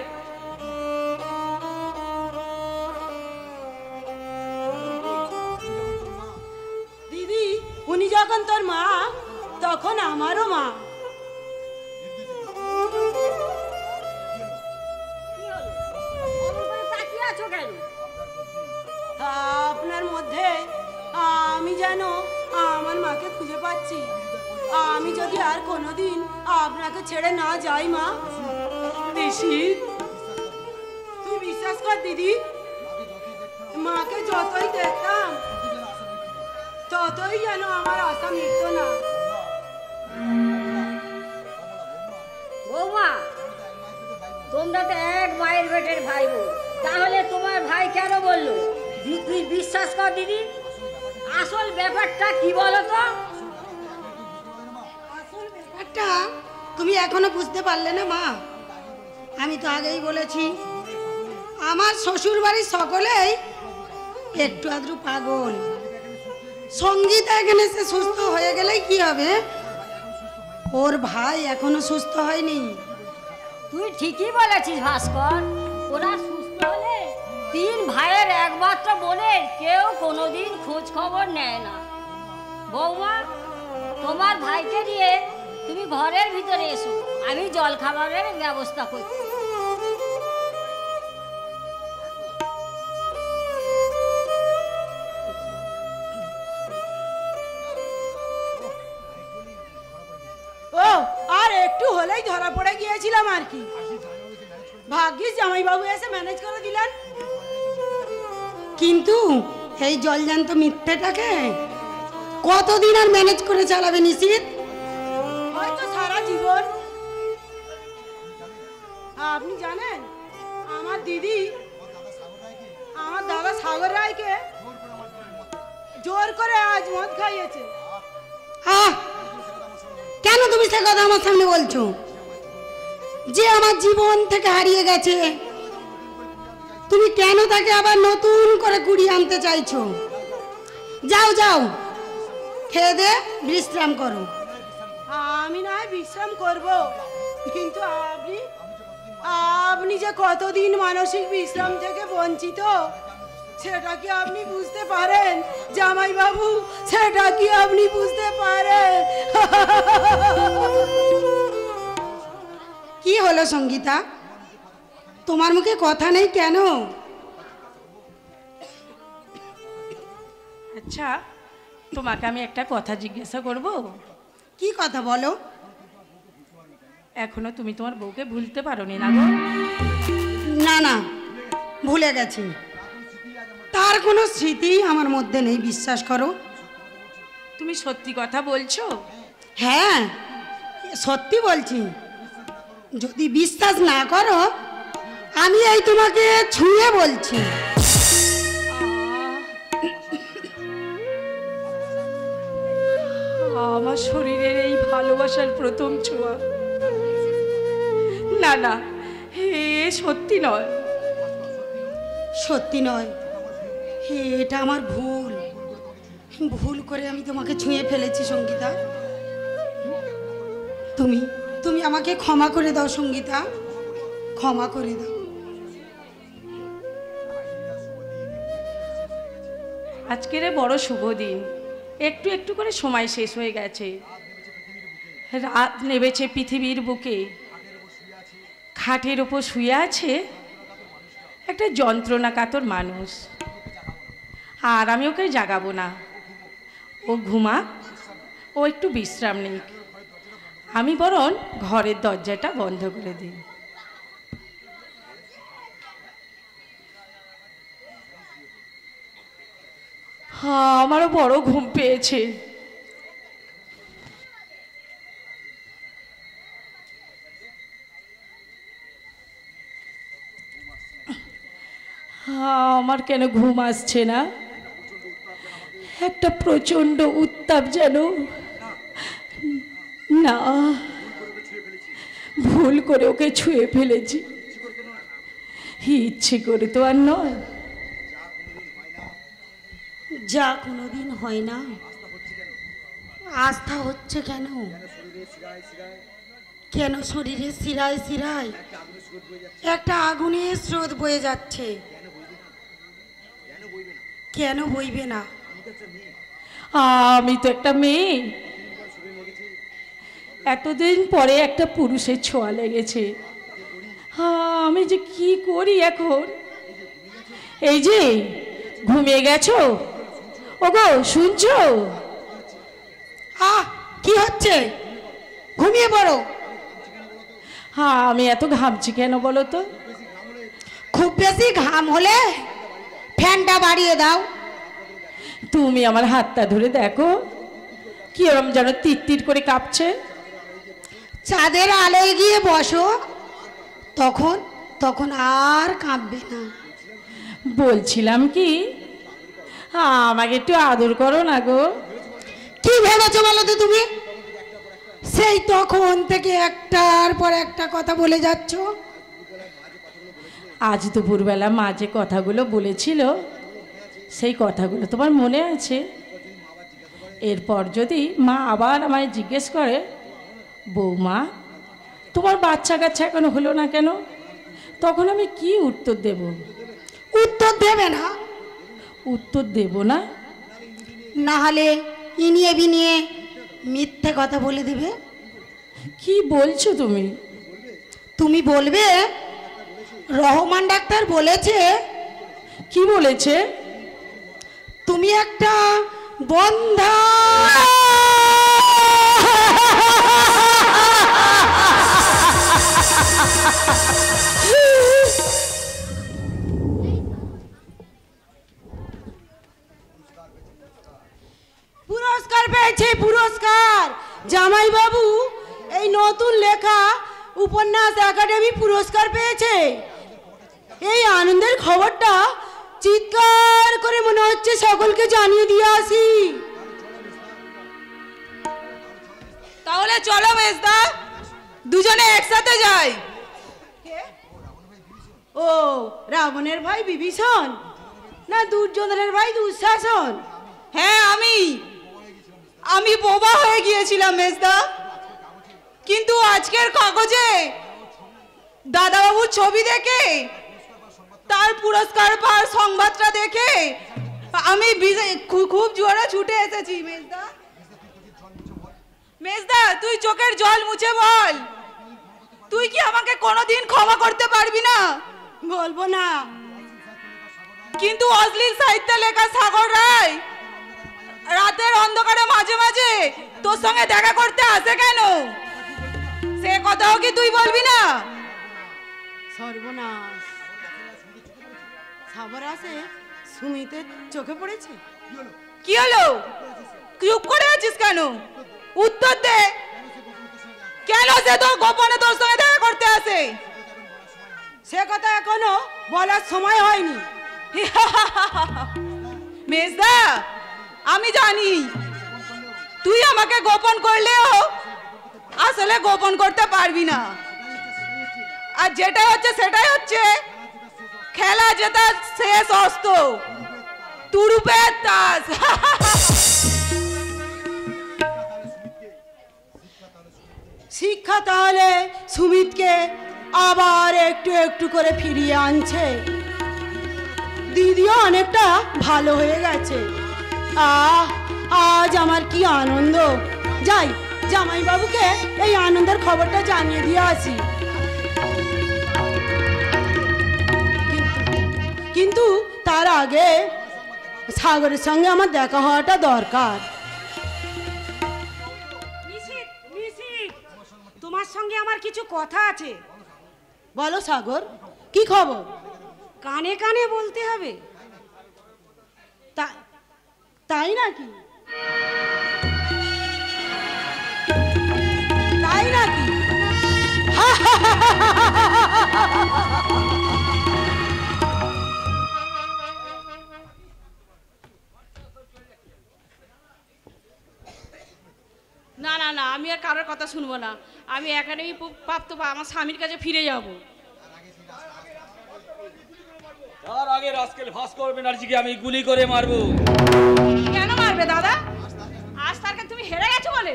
দিদি, উনি যখন তোর মা তখন আমারও মা। আপনার মধ্যে আমি যেন আমার মাকে খুঁজে পাচ্ছি। আমি যদি আর কোনোদিন আপনাকে ছেড়ে না যাই মা। তুই বিশ্বাস কর দিদি, মাকে যতই দেখতাম ততই যেন আমার আশা মিটত না। বৌমা, তোমরা তো এক মায়ের পেটের ভাই বোন, তাহলে তোমার ভাই কেন বললো তুই বিশ্বাস কর দিদি? আসল ব্যাপারটা কি বলো তো? আসল ব্যাপারটা তুমি এখনো বুঝতে পারলে না মা? আমি তো আগেই বলেছি, আমার শ্বশুর বাড়ির সকলেই একটু আধটু পাগল। সঙ্গীতা এখানে সে সুস্থ হয়ে গেলেই কি হবে? ওর ভাই এখনো সুস্থ হয়নি। তুই ঠিকই বলেছিস ভাস্কর, ওরা সুস্থ হলে তিন ভাইয়ের একমাত্র বোনের কেউ কোনোদিন খোঁজ খবর নেয় না। বৌমা, তোমার ভাইকে নিয়ে তুমি ঘরের ভিতরে এসো, আমি জল খাবারের ব্যবস্থা করছি। ও, আর একটু হলেই ধরা পড়ে গিয়েছিলাম আর কি। ভাগ্যিস জামাইবাবু এসে ম্যানেজ করে দিলেন। কিন্তু এই জলজান্ত মিথ্যেটাকে কতদিন আর ম্যানেজ করে চালাবে নিশিত? হয়তো সারা জীবন। আপনি জানেন, আমার দিদি আমার দাদা সাগর রায়কে জোর করে আজ মদ খাইয়েছে। কেন তুমি সে কথা আমার সামনে বলছো? যে আমার জীবন থেকে হারিয়ে গেছে, তুমি কেন তাকে আবার নতুন করে কুড়িয়ে আনতে চাইছো? যাও যাও, খেয়ে দে বিশ্রাম করো। আমি না হয় বিশ্রাম করব, কিন্তু আপনি যে কতদিন মানসিক বিশ্রাম থেকে বঞ্চিত সেটা কি আপনি বুঝতে পারেন জামাই বাবু? সেটা কি আপনি বুঝতে পারেন? কি হলো সঙ্গীতা, তোমার মুখে কথা নেই কেন? আচ্ছা, তোমাকে আমি একটা কথা জিজ্ঞাসা করব। কি কথা বলো? এখনো তুমি তোমার বউকে ভুলতে পারোনি না গো? না না, ভুলে গেছি। তার কোনো স্মৃতি আমার মধ্যে নেই, বিশ্বাস করো। তুমি সত্যি কথা বলছো? হ্যাঁ, সত্যি বলছি। যদি বিশ্বাস না করো আমি এই তোমাকে ছুঁয়ে বলছি। আমার শরীরের এই ভালোবাসার প্রথম ছোঁয়া। না না, এ সত্যি নয়। সত্যি নয়, এটা আমার ভুল। ভুল করে আমি তোমাকে ছুঁয়ে ফেলেছি সঙ্গীতা। তুমি আমাকে ক্ষমা করে দাও সঙ্গীতা, ক্ষমা করে দাও। আজকের বড় শুভ দিন, একটু একটু করে সময় শেষ হয়ে গেছে। রাত নেমেছে পৃথিবীর বুকে। খাটের ওপর শুয়ে আছে একটা যন্ত্রণা কাতর মানুষ, আর আমি ওকে জাগাবো না। ও ঘুমাক, ও একটু বিশ্রাম নিক। আমি বরং ঘরের দরজাটা বন্ধ করে দিই। হ্যাঁ, আমারও বড় ঘুম পেয়েছে। আমার কেন ঘুম আসছে না? একটা প্রচন্ড উত্তাপ যেন। না, ভুল করে ওকে ছুঁয়ে ফেলেছি, ইচ্ছে করে তো আর নয়। যা কোনোদিন হয় না, আস্থা হচ্ছে কেন? কেন শরীরে শিরায় শিরায় একটা আগুনের স্রোত বয়ে যাচ্ছে? কেন বইবে না? আমি তো একটা মেয়ে, এতদিন পরে একটা পুরুষের ছোঁয়া লেগেছে। আমি যে কি করি এখন? এই যে ঘুমিয়ে গেছো? ওগো, শুনছো? কি হচ্ছে? ঘুমিয়ে পড়ো। আমি এত ঘামছি কেন বলো তো? খুব বেশি ঘাম হলে ফ্যানটা বাড়িয়ে দাও। তুমি আমার হাতটা ধরে দেখো, কিরম যেন তির করে কাঁপছে। চাঁদের আলোয় গিয়ে বসো, তখন আর কাঁপবে না। বলছিলাম কি, আমাকে একটু আদর করো না গো। কি ভেবেছো বলো তো তুমি? সেই তখন থেকে একটার পর একটা কথা বলে যাচ্ছ। আজ দুপুরবেলা মা যে কথাগুলো বলেছিল, সেই কথাগুলো তোমার মনে আছে? এরপর যদি মা আবার আমায় জিজ্ঞেস করে, বৌমা তোমার বাচ্চা কাচ্চা এখনো হলো না কেন, তখন আমি কি উত্তর দেব? উত্তর দেবে না? উত্তর দেব না? না হলে ইনিয়ে বিনিয়ে মিথ্যে কথা বলে দেবে। কি বলছো তুমি? তুমি বলবে রহমান ডাক্তার বলেছে। কি বলেছে? তুমি একটা বন্ধা। পুরস্কার পেয়েছে, পুরস্কার। জামাই বাবু এই নতুন লেখা উপন্যাস একাডেমি পুরস্কার পেয়েছে। এই আনন্দের খবরটা চিৎকার করে মনে হচ্ছে সকলকে জানিয়ে দিয়ে আসি। তাহলে চলো মেজদা, দুজনে একসাথে যাই। ও, রাবণের ভাই বিভীষণ না দুর্যোধনের ভাই দুঃশাসন? হ্যাঁ, আমি বোবা হয়ে গিয়েছিলাম মেজদা, কিন্তু আজকের কাগজে দাদাবাবুর ছবি দেখে, তার পুরস্কার পাওয়ার সংবাদটা দেখে আমি খুব জোরে ছুটে এসেছি। মেজদা, তুই চোখের জল মুছে বল, তুই কি আমাকে কোনোদিন ক্ষমা করতে পারবি না? বলবো না। কিন্তু অশ্লীল সাহিত্যে লেখা সাগর রায় রাতের অন্ধকারে মাঝে মাঝে তোর সঙ্গে দেখা করতে আসে কেন, সে কথাও কি তুই বলবি না? সর্বনাশ, খবর আছে সুমিতের চোখে পড়েছে। কি হলো? চুপ করে আছিস কেন? উত্তর দে। কেন সে তো গোপনে তোর সঙ্গে দেখা করতে সে কথা এখনো বলার সময় হয়নি। মেজদা, আমি জানি তুই আমাকে গোপন করলেও আসলে গোপন করতে পারবি না। আর যেটা হচ্ছে সেটাই হচ্ছে, খেলা জেতা শেষ অস্ত, তুরুপের তাস। শিক্ষা তাহলে সুমিতকে আবার একটু একটু করে ফিরিয়ে আনছে। দিদিও অনেকটা ভালো হয়ে গেছে। আজ আমার কি আনন্দ। যাই, জামাইবাবুকে এই আনন্দের খবরটা জানিয়ে দিয়ে আসি। কিন্তু তার আগে সাগরের সঙ্গে আমার দেখা হওয়াটা দরকার। তোমার সঙ্গে আমার কিছু কথা আছে। বলো সাগর, কি খবর? কানে কানে বলতে হবে। তাই নাকি? তাই নাকি? না না না, আমি আর কারোর কথা শুনবো না। আমি একাডেমি প্রাপ্ত বা আমার স্বামীর কাছে ফিরে যাব। তার আগে রাস্কেল ভাস্কর ব্যানার্জিকে আমি গুলি করে মারবো। কেন মারবে দাদা? আজ তার কাছে তুমি হেরে গেছো বলে?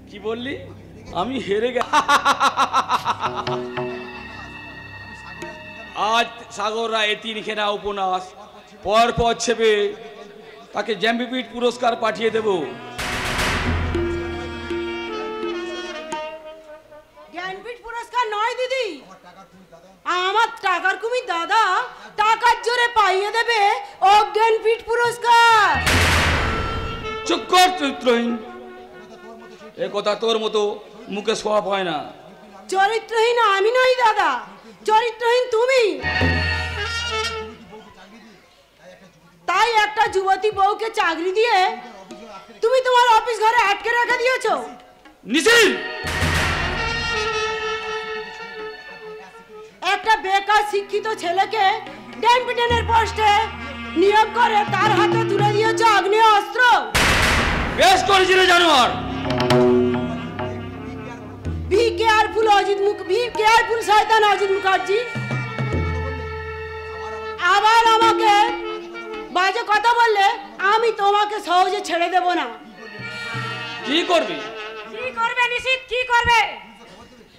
কি বললি? আমি হেরে গেছি? আজ সাগর রায় তিনখানা উপন্যাস পর পর ছেপে তাকে জ্ঞানপীঠ পুরস্কার পাঠিয়ে দেব। জ্ঞানপীঠ পুরস্কার নয় দিদি, আমার টাকার কুমির দাদা টাকার জোরে পাইয়ে দেবে অজ্ঞানপীঠ পুরস্কার। চুপ কর চরিত্রহীন। এ কথা তোর মতো মুখে শোয়া হয় না। চরিত্রহীন আমি নই দাদা, চরিত্রহীন তুমি। তাই একটা যুবতী বউকে চাকরি দিয়ে তুমি তোমার অফিস ঘরে আটকে রেখে দিয়েছো। নিশিল, একটা বেকার শিক্ষিত ছেলেকে ড্যাম্পিটেনের পোস্টে নিয়োগ করে তার হাতে তুলে দিয়েছো আগ্নেয় অস্ত্র। বেশ করেছিলে জানোয়ার। বি কেয়ারফুল শয়তান অজিত মুখার্জি। আবার আমাকে বাজে কথা বললে আমি তোমাকে সহজে ছেড়ে দেব না। কি করবে? কি করবে নিশিত, কি করবে?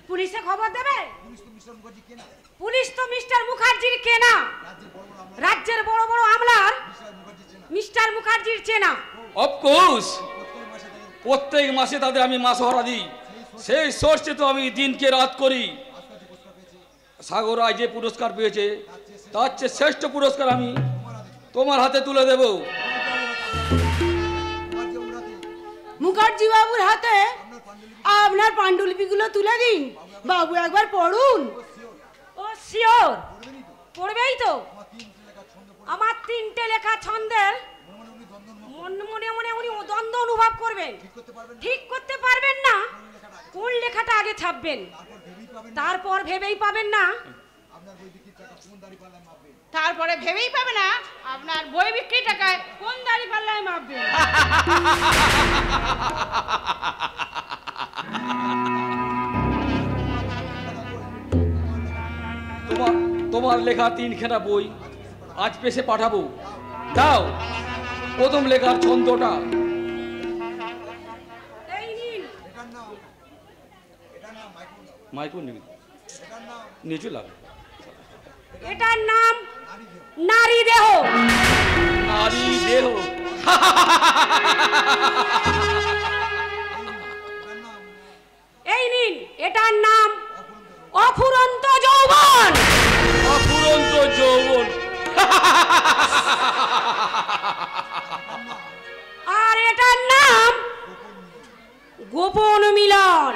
পুলিশে খবর দেবে? পুলিশ তো মিস্টার মুখার্জির কেনা, রাজ্যের বড় বড় আমলার মিস্টার মুখার্জির চেনা। অফকোর্স, প্রত্যেক মাসে তাদের আমি মাসোহারা দিই। সেই সোর্সে তো আমি দিনকে রাত করি। সাগর রায় যে পুরস্কার পেয়েছে তার চেয়ে শ্রেষ্ঠ পুরস্কার আমি তোমার হাতে তুলে দেব। মুখার্জি বাবুর হাতে আপনার পাণ্ডুলিপিগুলো তুলে দিন, বাবু একবার পড়ুন। ও শিওর, পড়বেই তো। আমার 3টে লেখা ছন্দের মনে মনে উনি দ্বন্দ্ব অনুভব করবেন। ঠিক করতে পারবেন না কোন লেখাটা আগে ছাপবেন। তারপর ভেবেই পাবেন না আপনার বই বিক্রি টাকায় কোন দাড়ি পাল্লায় মাপবেন। তোমার লেখা 3খানা বই আজ পেশে পাঠাবো। দাও প্রথম লেখার ছন্দটা। মাইক্রো নিচু লাগে। এটার নাম নারী দেহ। নারী দেহ। এই নিন, এটার নাম অফুরন্ত যৌবন। অফুরন্ত যৌবন। আর এটার নাম গোপন মিলন।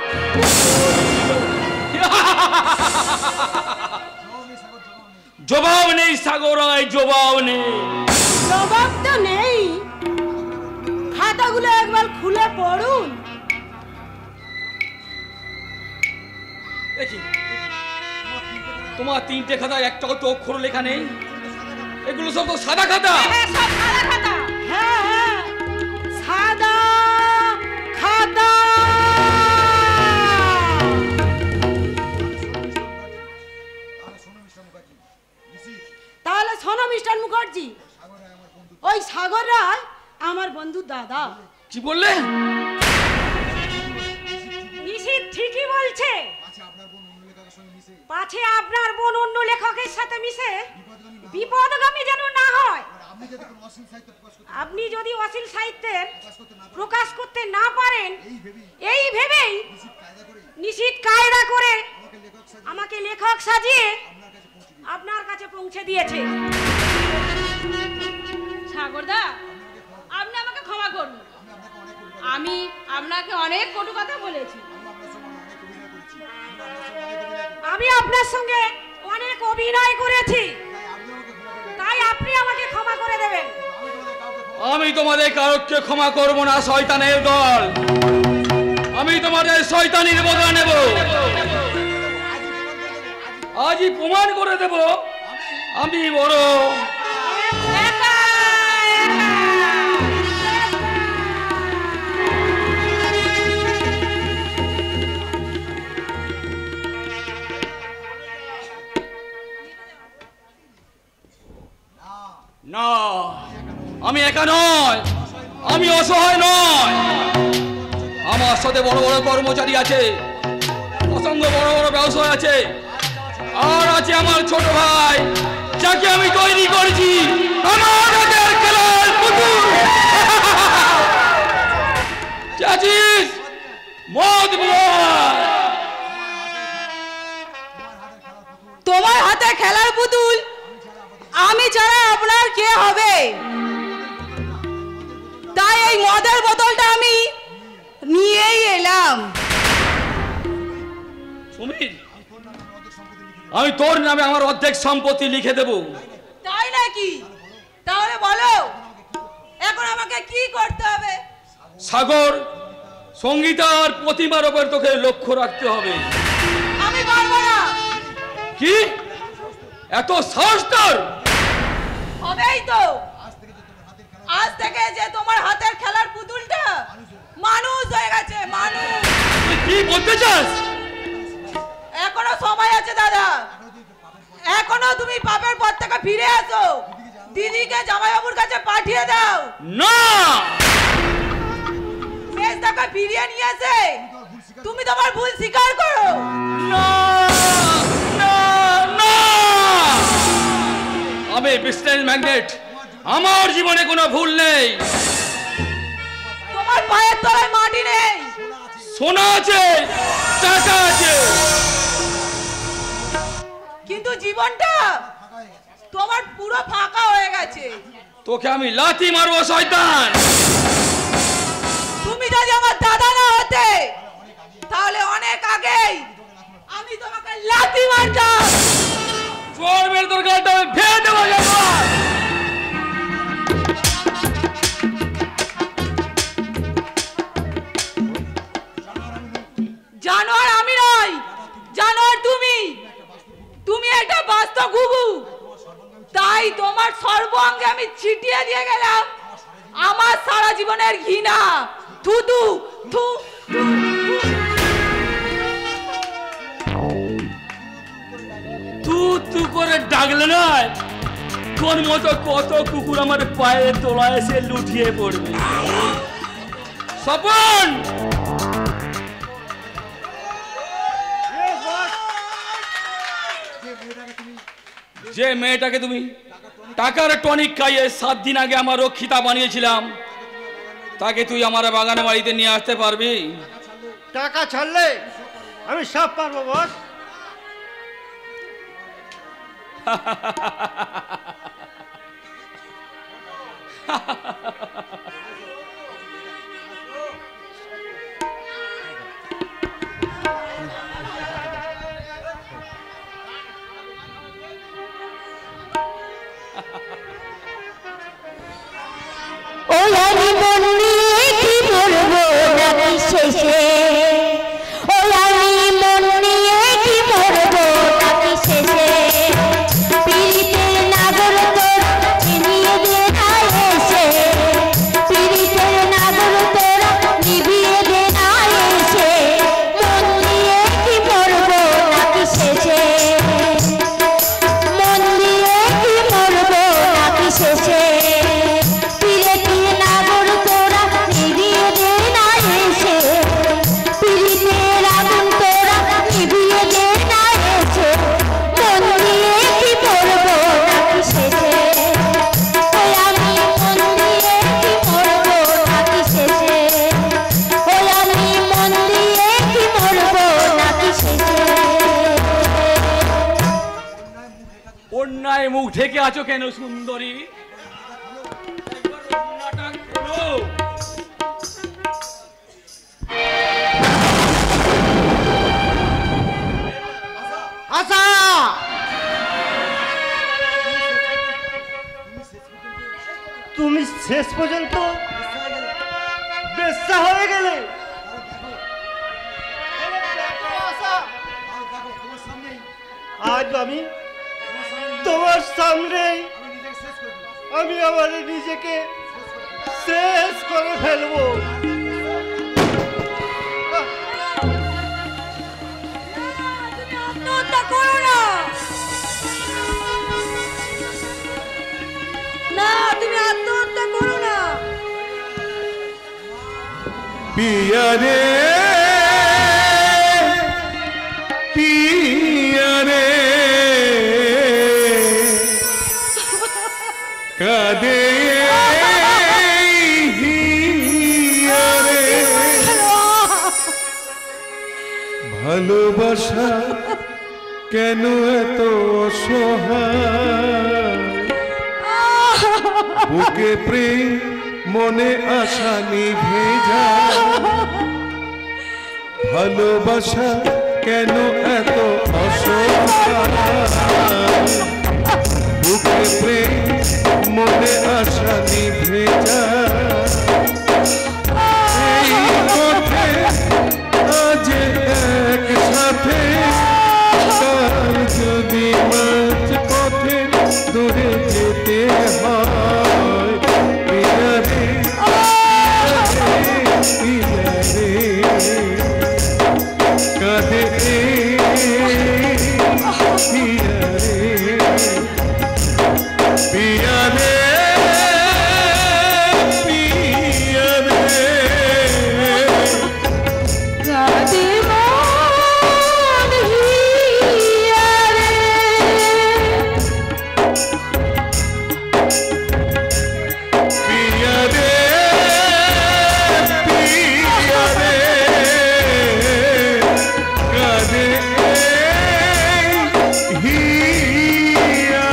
জবাব নেই সাগর রায়, জবাব নেই। জবাব তো নেই, খাতাগুলো একবার খুলে পড়ুন। দেখি তোমার 3টে খাতায় একটাও তো অক্ষর লেখা নেই। এগুলো সব তো সাদা খাতা। হ্যাঁ সব সাদা খাতা। হ্যাঁ হ্যাঁ সাদা খাতা। তাহলে শোনো মিস্টার মুখার্জি, ওই সাগর রায় আমার বন্ধু দাদা। কি বললে? নিশিত ঠিকই বলছে। পাছে আপনার বোন অন্য লেখকের সাথে মিশে বিপদগামী যেন না হয়। আপনি যদি অশ্লীল সাহিত্যের প্রকাশ করতে না পারেন এই ভেবেই নিশিত কায়দা করে আমাকে লেখক সাজিয়ে আপনার কাছে পৌঁছে দিয়েছে। সাগরদা, আপনি আমাকে ক্ষমা করুন। আমি আপনাকে অনেক কটু কথা বলেছি। আমি আপনার সঙ্গে অনেক অভিনয় করেছি, তাই আপনি আমাকে ক্ষমা করে দেবেন। আমি তোমাদের কারোকে ক্ষমা করব না, শয়তানের দল। আমি তোমাদের শয়তানির বদলা নেব। আজই প্রমাণ করে দেব আমি বড়। না, আমি একা নয়, আমি অসহায় নয়। আমার সাথে বড় বড় কর্মচারী আছে, অসংখ্য বড় বড় ব্যবসায় আছে, আর আছে আমার ছোট ভাই, যাকে আমি তৈরি করেছি আমার হাতের খেলার পুতুল। চাচিস মদ তোমার হাতে খেলার পুতুল আমি ছাড়া আপনার কে হবে? তাই এই মদের বোতলটা আমি নিয়েই এলাম। সুমির, আমি তোর নামে আমার অর্ধেক সম্পত্তি লিখে দেব। তাই নাকি? তাহলে বলো এখন আমাকে কি করতে হবে? সাগর, সঙ্গীতার প্রতিমার উপর তোকে লক্ষ্য রাখতে হবে। আমি পারবো না। কি এত সাহস তোর? হবেই তো। আজ থেকে যে তোমার হাতের খেলার পুতুলটা মানুষ হয়ে গেছে, মানুষ। কি বলতে চাস? এখনো সময় আছে দাদা, এখনো তুমি পাপের পথ থেকে ফিরে আসো। দিদিকে জামাইবাবুর কাছে পাঠিয়ে দাও। না, শেষ টাকা ফিরিয়ে নিয়ে এসে তুমি তোমার ভুল স্বীকার করো। না না না, আমি বিজনেস ম্যাগনেট, আমার জীবনে কোনো ভুল নেই। তোমার পায়ের তলায় মাটি নেই। সোনা আছে, টাকা আছে, কিন্তু জীবনটা তোমার পুরো ফাঁকা হয়ে গেছে। তোকে আমি লাথি মারবো শয়তান। তুমি যদি আমার দাদা না হতে তাহলে অনেক আগেই আমি তোমাকে লাথি মারতাম। চোর মেরে তোর গালটা আমি ভেঙে দেবো। জানোয়ার আমি নই, জানোয়ার তুমি। তুমি একটা বাস্তব ঘুঘু, তাই তোমার সর্বাঙ্গে আমি ছিটিয়ে দিয়ে গেলাম আমার সারা জীবনের ঘৃণা। থুতু থু তু তু করে ডাকলে নয়, তোর মতো কত কুকুর আমার পায়ের তলায় এসে লুটিয়ে পড়বে। স্বপন, যে মেয়েটাকে তুমি টাকার টনিক খাইয়ে 7 দিন আগে আমার রক্ষিতা বানিয়েছিলাম, তাকে তুই আমার বাগানে বাড়িতে নিয়ে আসতে পারবি? টাকা ছাড়লে আমি সব পারবো বস। ওই আমি মন নিয়ে কি বলবো নাকি শেষে, ওই আমি মন নিয়ে কি বলবো নাকি শেষে। অন্যায় মুখ ঢেকে আছো কেন সুন্দরী? একবার ওড়নাটা খোলো। আশা তুমি শেষ পর্যন্ত বেশ্যা হয়ে গেলে। আজ আমি তোমার সামনে আমি আমার নিজেকে শেষ করে ফেলবো। আত্মহত্যা করো না, না তুমি আত্মহত্যা করো না। পিয়া রে পিয়া রে কাঁদে হিয়া রে, ভালোবাসা কেন এত অসহায়, বুকে প্রেম মনে আশা নিভে যায়, ভালোবাসা কেন এত অসহায়, বুকে প্রেম মনে আশা নিভে যায়, এই পথে আজ একসাথে, কাল যদি মাঝ পথে দূরে যেতে হয়, পিয়া রে পিয়া রে কাঁদে পিয়া রে পিয়া রে পিয়া রে কাঁদে মন হিয়া রে, পিয়া রে পিয়া রে কাঁদে হিয়া।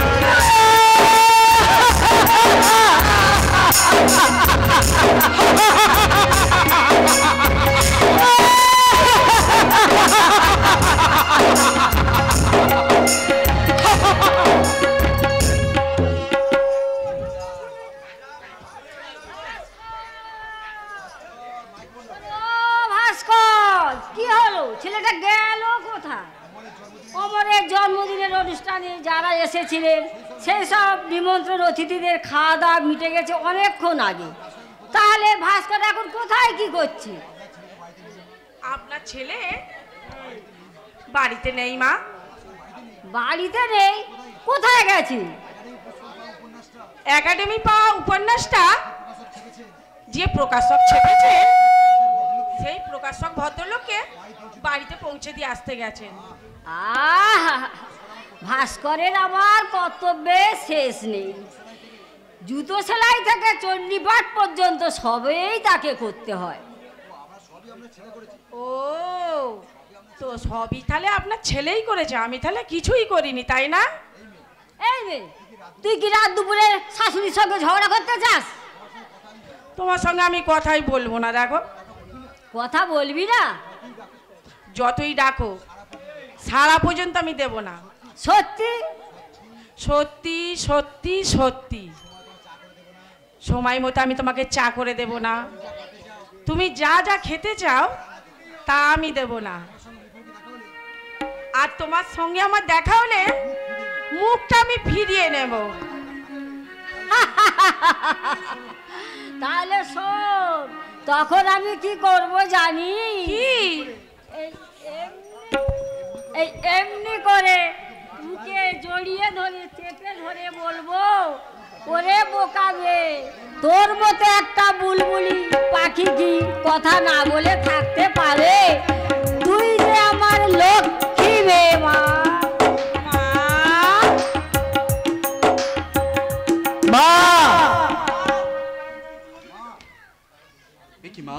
ভাস্কর, কি হলো? ছেলেটা গেল কোথায়? অমরের জন্মদিনের অনুষ্ঠানে যারা এসেছিলেন সেই সব নিমন্ত্রণ অতিথিদের খাওয়া দাওয়া মিটে গেছে অনেকক্ষণ আগে। তাহলে ভাস্কর এখন কোথায় কি করছে? আপনার ছেলে বাড়িতে নেই মা। বাড়িতে নেই? কোথায় গেছে? একাডেমি পাওয়া উপন্যাসটা যে প্রকাশক ছেপেছে সেই প্রকাশক ভদ্রলোককে বাড়িতে পৌঁছে দিয়ে আসতে গেছেন। আহা, ভাস্করের আমার কর্তব্যের শেষ নেই। জুতো সেলাই থেকে চণ্ডীপাঠ পর্যন্ত সবেই তাকে করতে হয়। ও তো সবই তাহলে আপনার ছেলেই করেছে, আমি তাহলে কিছুই করিনি, তাই না? এই মেয়ে, তুই কি রাত দুপুরে শাশুড়ির সঙ্গে ঝগড়া করতে চাস? তোমার সঙ্গে আমি কথাই বলবো না। দেখো, কথা বলবি না? যতই ডাকো সারা পর্যন্ত আমি দেব না। সত্যি সত্যি সত্যি সত্যি সময় মতো আমি তোমাকে চা করে দেব না। তুমি যা যা খেতে চাও তা আমি দেব না। আর তোমার সঙ্গে আমার দেখা হলে মুখটা আমি ফিরিয়ে নেব। তাহলে শোন, তখন আমি কি করব জানি? কি? এই এমনি করে মুখে জড়িয়ে ধরে চেপে ধরে বলবো, ওরে বোকা মেয়ে, তোর মতো একটা বুলবুলি পাখি কি কথা না বলে থাকতে পারে? তুই যে আমার লক্ষ্মী মেয়ে মা। মা! কি মা,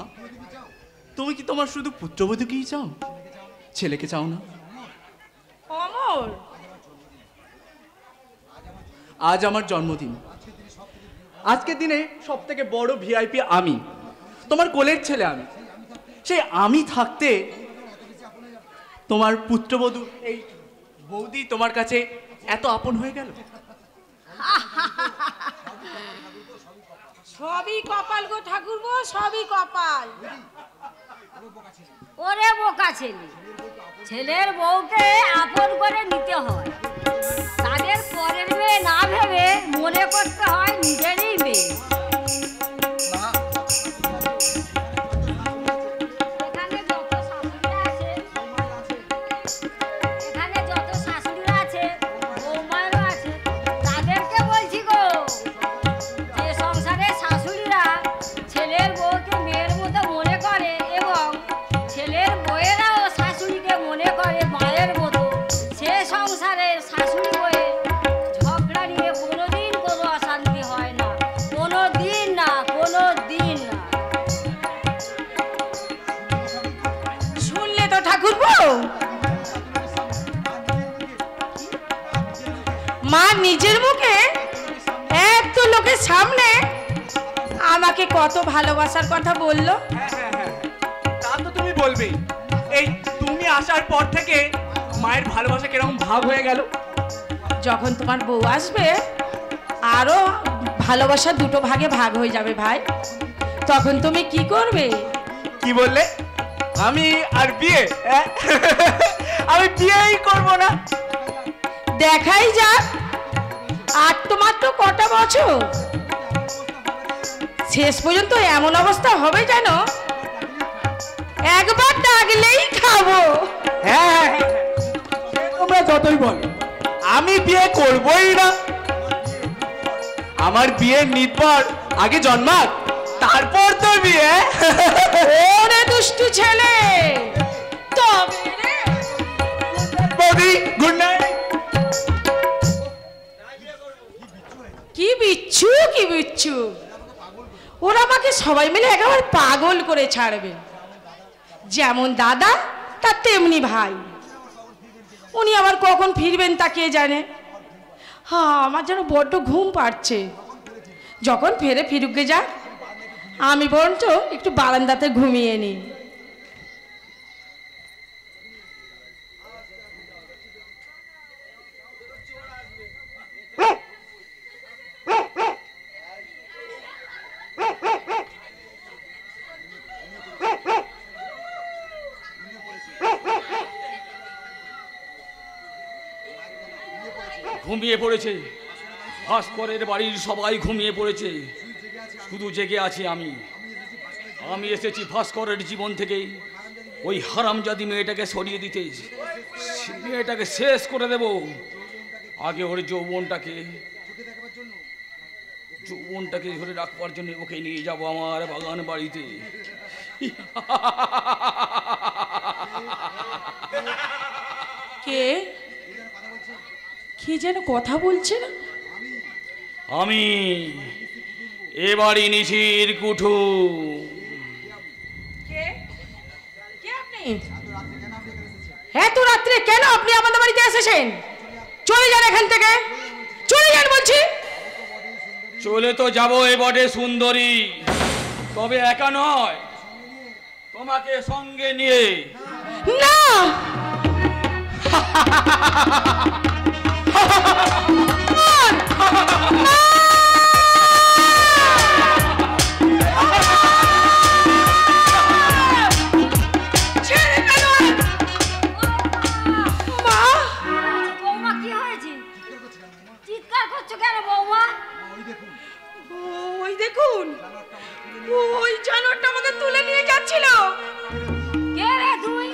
তুমি কি তোমার শুধু পুত্রবধূকেই চাও, ছেলেকে চাও না? অমর, আজ আমার জন্মদিন। আজকের দিনে সব থেকে বড় ভিআইপি আমি, তোমার কোলের ছেলে আমি। সেই আমি থাকতে তোমার পুত্রবধূ এই বৌদি তোমার কাছে এত আপন হয়ে গেল। সবই কপাল গো ঠাকুরপো, সবই কপাল। ওরে বোকা ছেলে, ছেলের বউকে আপন করে নিতে হয়, তাদের পরের মেয়ে না ভেবে মনে করতে হয় নিজেরই মেয়ে। এখানে যত শাশুড়িরা আছে, বৌমায়েরও আছে, তাদেরকে বলছি গো, যে সংসারে শাশুড়িরা ছেলের বউকে মেয়ের মতো মনে করে এবং ছেলের বউয়েরাও শাশুড়িকে মনে করে মায়ের মতো, সে সংসারের শাশুড়ি বউয়ের ঝগড়া নিয়ে কোনোদিন কোনো অশান্তি হয় না, কোনো দিন না, কোনো দিন না। শুনলে তো ঠাকুরপো, মা নিজের মুখে এত লোকের সামনে আমাকে কত ভালোবাসার কথা বললো। তা তো তুমি বলবেই। এই তুমি আসার পর থেকে মায়ের ভালোবাসা কিরকম ভাগ হয়ে গেল। যখন তোমার বউ আসবে আরো ভালোবাসা দুটো ভাগে ভাগ হয়ে যাবে ভাই, তখন তুমি কি করবে? কি বললে? আমি আর বিয়ে? আমি বিয়েই করব না। দেখাই যাক আর তোমার তো কটা বছর, শেষ পর্যন্ত এমন অবস্থা হবে যেন একবার ডাকলেই খাবো। হ্যাঁ, তোমরা যতই বল, আমি বিয়ে করবই না। আমার বিয়ের নির্ভর আগে জন্মাক, তারপর তো বিয়ে। ওরে দুষ্টু ছেলে, তবে রে। বৌদি, গুড নাইট। কি বিচ্ছু, কি বিচ্ছু, ওরা আমাকে সবাই মিলে একেবারে পাগল করে ছাড়বে। যেমন দাদা তার তেমনি ভাই, উনি আবার কখন ফিরবেন তা কে জানে। হ্যাঁ, আমার যেন বড্ড ঘুম পাচ্ছে। যখন ফেরে ফিরুকে যাক, আমি বরঞ্চ একটু বারান্দাতে ঘুমিয়ে নিই। ঘুমিয়ে পড়েছে, ভাস্করের বাড়ির সবাই ঘুমিয়ে পড়েছে, শুধু জেগে আছি আমি। আমি এসেছি ভাস্করের জীবন থেকে ওই হারামজাদি মেয়েটাকে সরিয়ে দিতে, মেয়েটাকে শেষ করে দেব। আগে ওর যৌবনটাকে ধরে রাখবার জন্য ওকে নিয়ে যাব আমার বাগান বাড়িতে। কে কে যেন কথা বলছে না? আমি এবারই নিশির কুঠু। এত রাত্রে কেন আপনি আমাদের বাড়িতে এসেছেন? চলে যান এখান থেকে, চলে যান বলছি। চলে তো যাবো এ বটে সুন্দরী, তবে একা নয়, তোমাকে সঙ্গে নিয়ে। না, চিৎকার করছো কেন বৌমা? ওই দেখুন, ওই জানোয়ারটা আমাকে তুলে নিয়ে যাচ্ছিল। কে রে তুই?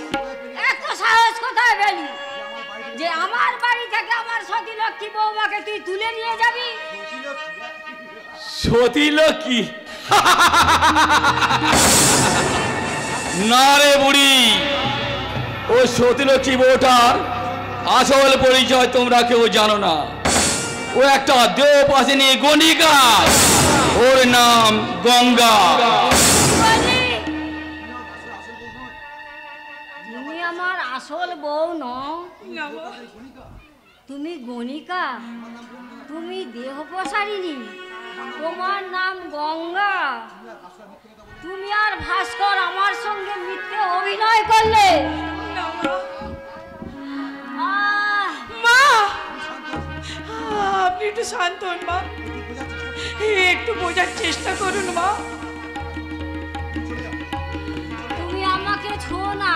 এত সাহস কোথায় পেলি যে আমার বাড়ি থেকে আমার সতী লক্ষ্মী বৌমাকে তুই তুলে নিয়ে যাবি? সতী লক্ষ্মী? না রে বুড়ি, ও সতী লক্ষ্মী বউটার আসল পরিচয় তোমরা কেউ জানো না। ও একটা দেবপাশিনী গণিকা, ওর নাম গঙ্গা। তুমি আমার আসল বউ নও, তুমি গণিকা। তুমি দেহ প্রসারিণী, তোমার নাম গঙ্গা। তুমি আর ভাস্কর আমার সঙ্গে মিথ্যে অভিনয় করলে। মা, আপনি একটু শান্ত হন মা, একটু বোঝার চেষ্টা করুন মা। তুমি আমাকে ছোঁয়ো না,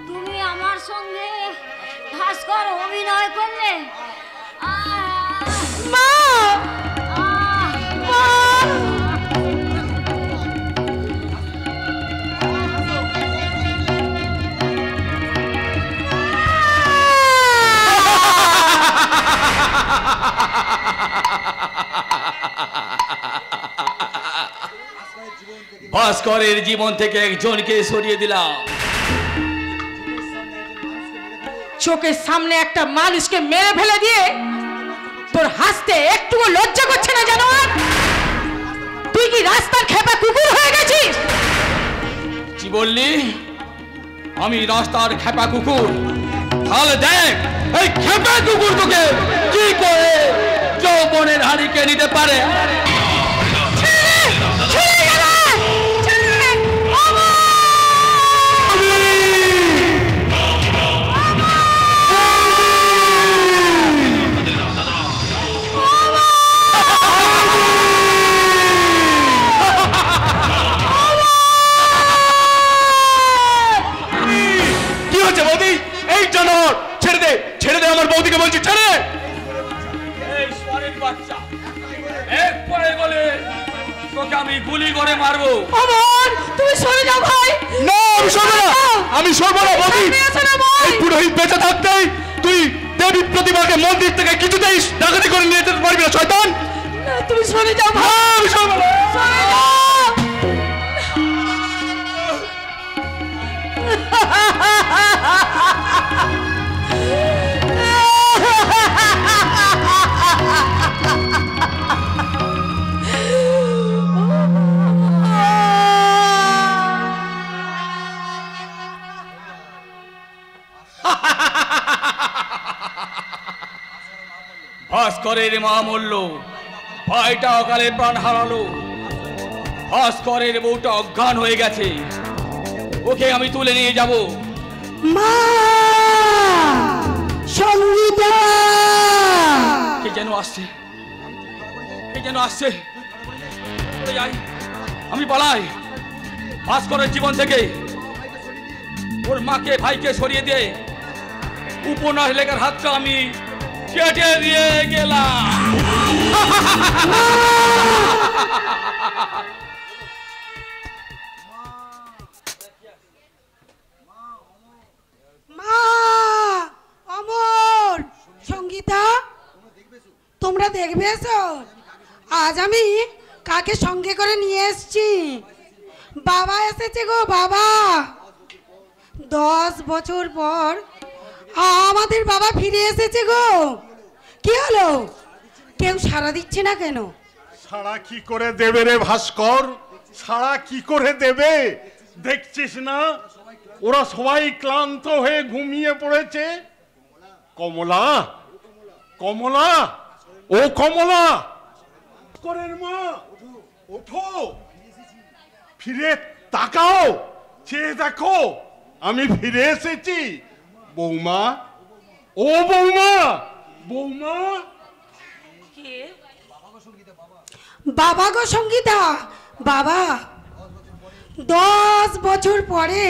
তুমি আমার সঙ্গে ভাস্কর অভিনয় করলে। মা, ভাস্করের জীবন থেকে একজনকে সরিয়ে দিলাম। চোখের সামনে একটা মানুষকে মেরে ফেলে দিয়ে তোর হাসতে একটুও লজ্জা করছে না জানোয়ার? তুই কি রাস্তার খেপা কুকুর হয়ে গেছিস? কি বললি? আমি রাস্তার খেপা কুকুর? তাহলে দেখ এই খেপা কুকুর তোকে কি করে যৌবনের হাড়িকে নিতে পারে। ছেড়ে দে আমার বৌদিকে বলছি, ছেড়ে। এই সোয়ারের বাচ্চা, এক পরে বলে তোকে আমি গুলি করে মারবো। অমর, তুমি সরে যাও ভাই। না, আমি সরবো না, আমি সরবো না বৌদি। এই পুরোহিত বেঁচে থাকতেই তুই দেবী প্রতিমাকে মন্দির থেকে কিছুতেই ডাকাতি করে নিয়ে যেতে পারবি না শয়তান। তুমি সরে যাও ভাই। আমি সরবো না। সরে যাও। ভাস্করের মা মরল, ভাইটা অকালে প্রাণ হারালো, ভাস্করের বউটা অজ্ঞান হয়ে গেছে, ওকে আমি তুলে নিয়ে যাব। মা, সঙ্গীতা, কে যেন আসছে, কে যেন আসছে। যাই, আমি পালাই ভাস্করের জীবন থেকে। ওর মাকে ভাইকে সরিয়ে দিয়ে উপন্যাস লেখার হাতটা আমি কেটে দিয়ে গেলাম। মা, অমর, সঙ্গীতা, তোমরা দেখবে এসো। আজ আমি কাকে সঙ্গে করে নিয়ে এসছি? বাবা এসেছে গো, বাবা। 10 বছর পর আমাদের বাবা ফিরে এসেছে গো। কি হলো, কেউ সাড়া দিচ্ছে না কেন? সাড়া কি করে দেবে রে ভাস্কর, সাড়া কি করে দেবে? দেখছিস না ওরা সবাই ক্লান্ত হয়ে ঘুমিয়ে পড়েছে। কমলা, কমলা, ও কমলা, ভাস্করের মা, ওঠো, ফিরে তাকাও, চেয়ে দেখো, আমি ফিরে এসেছি। বৌমা, ও বৌমা, বৌমা। বাবা গো সঙ্গীতা, বাবা। 10 বছর পরে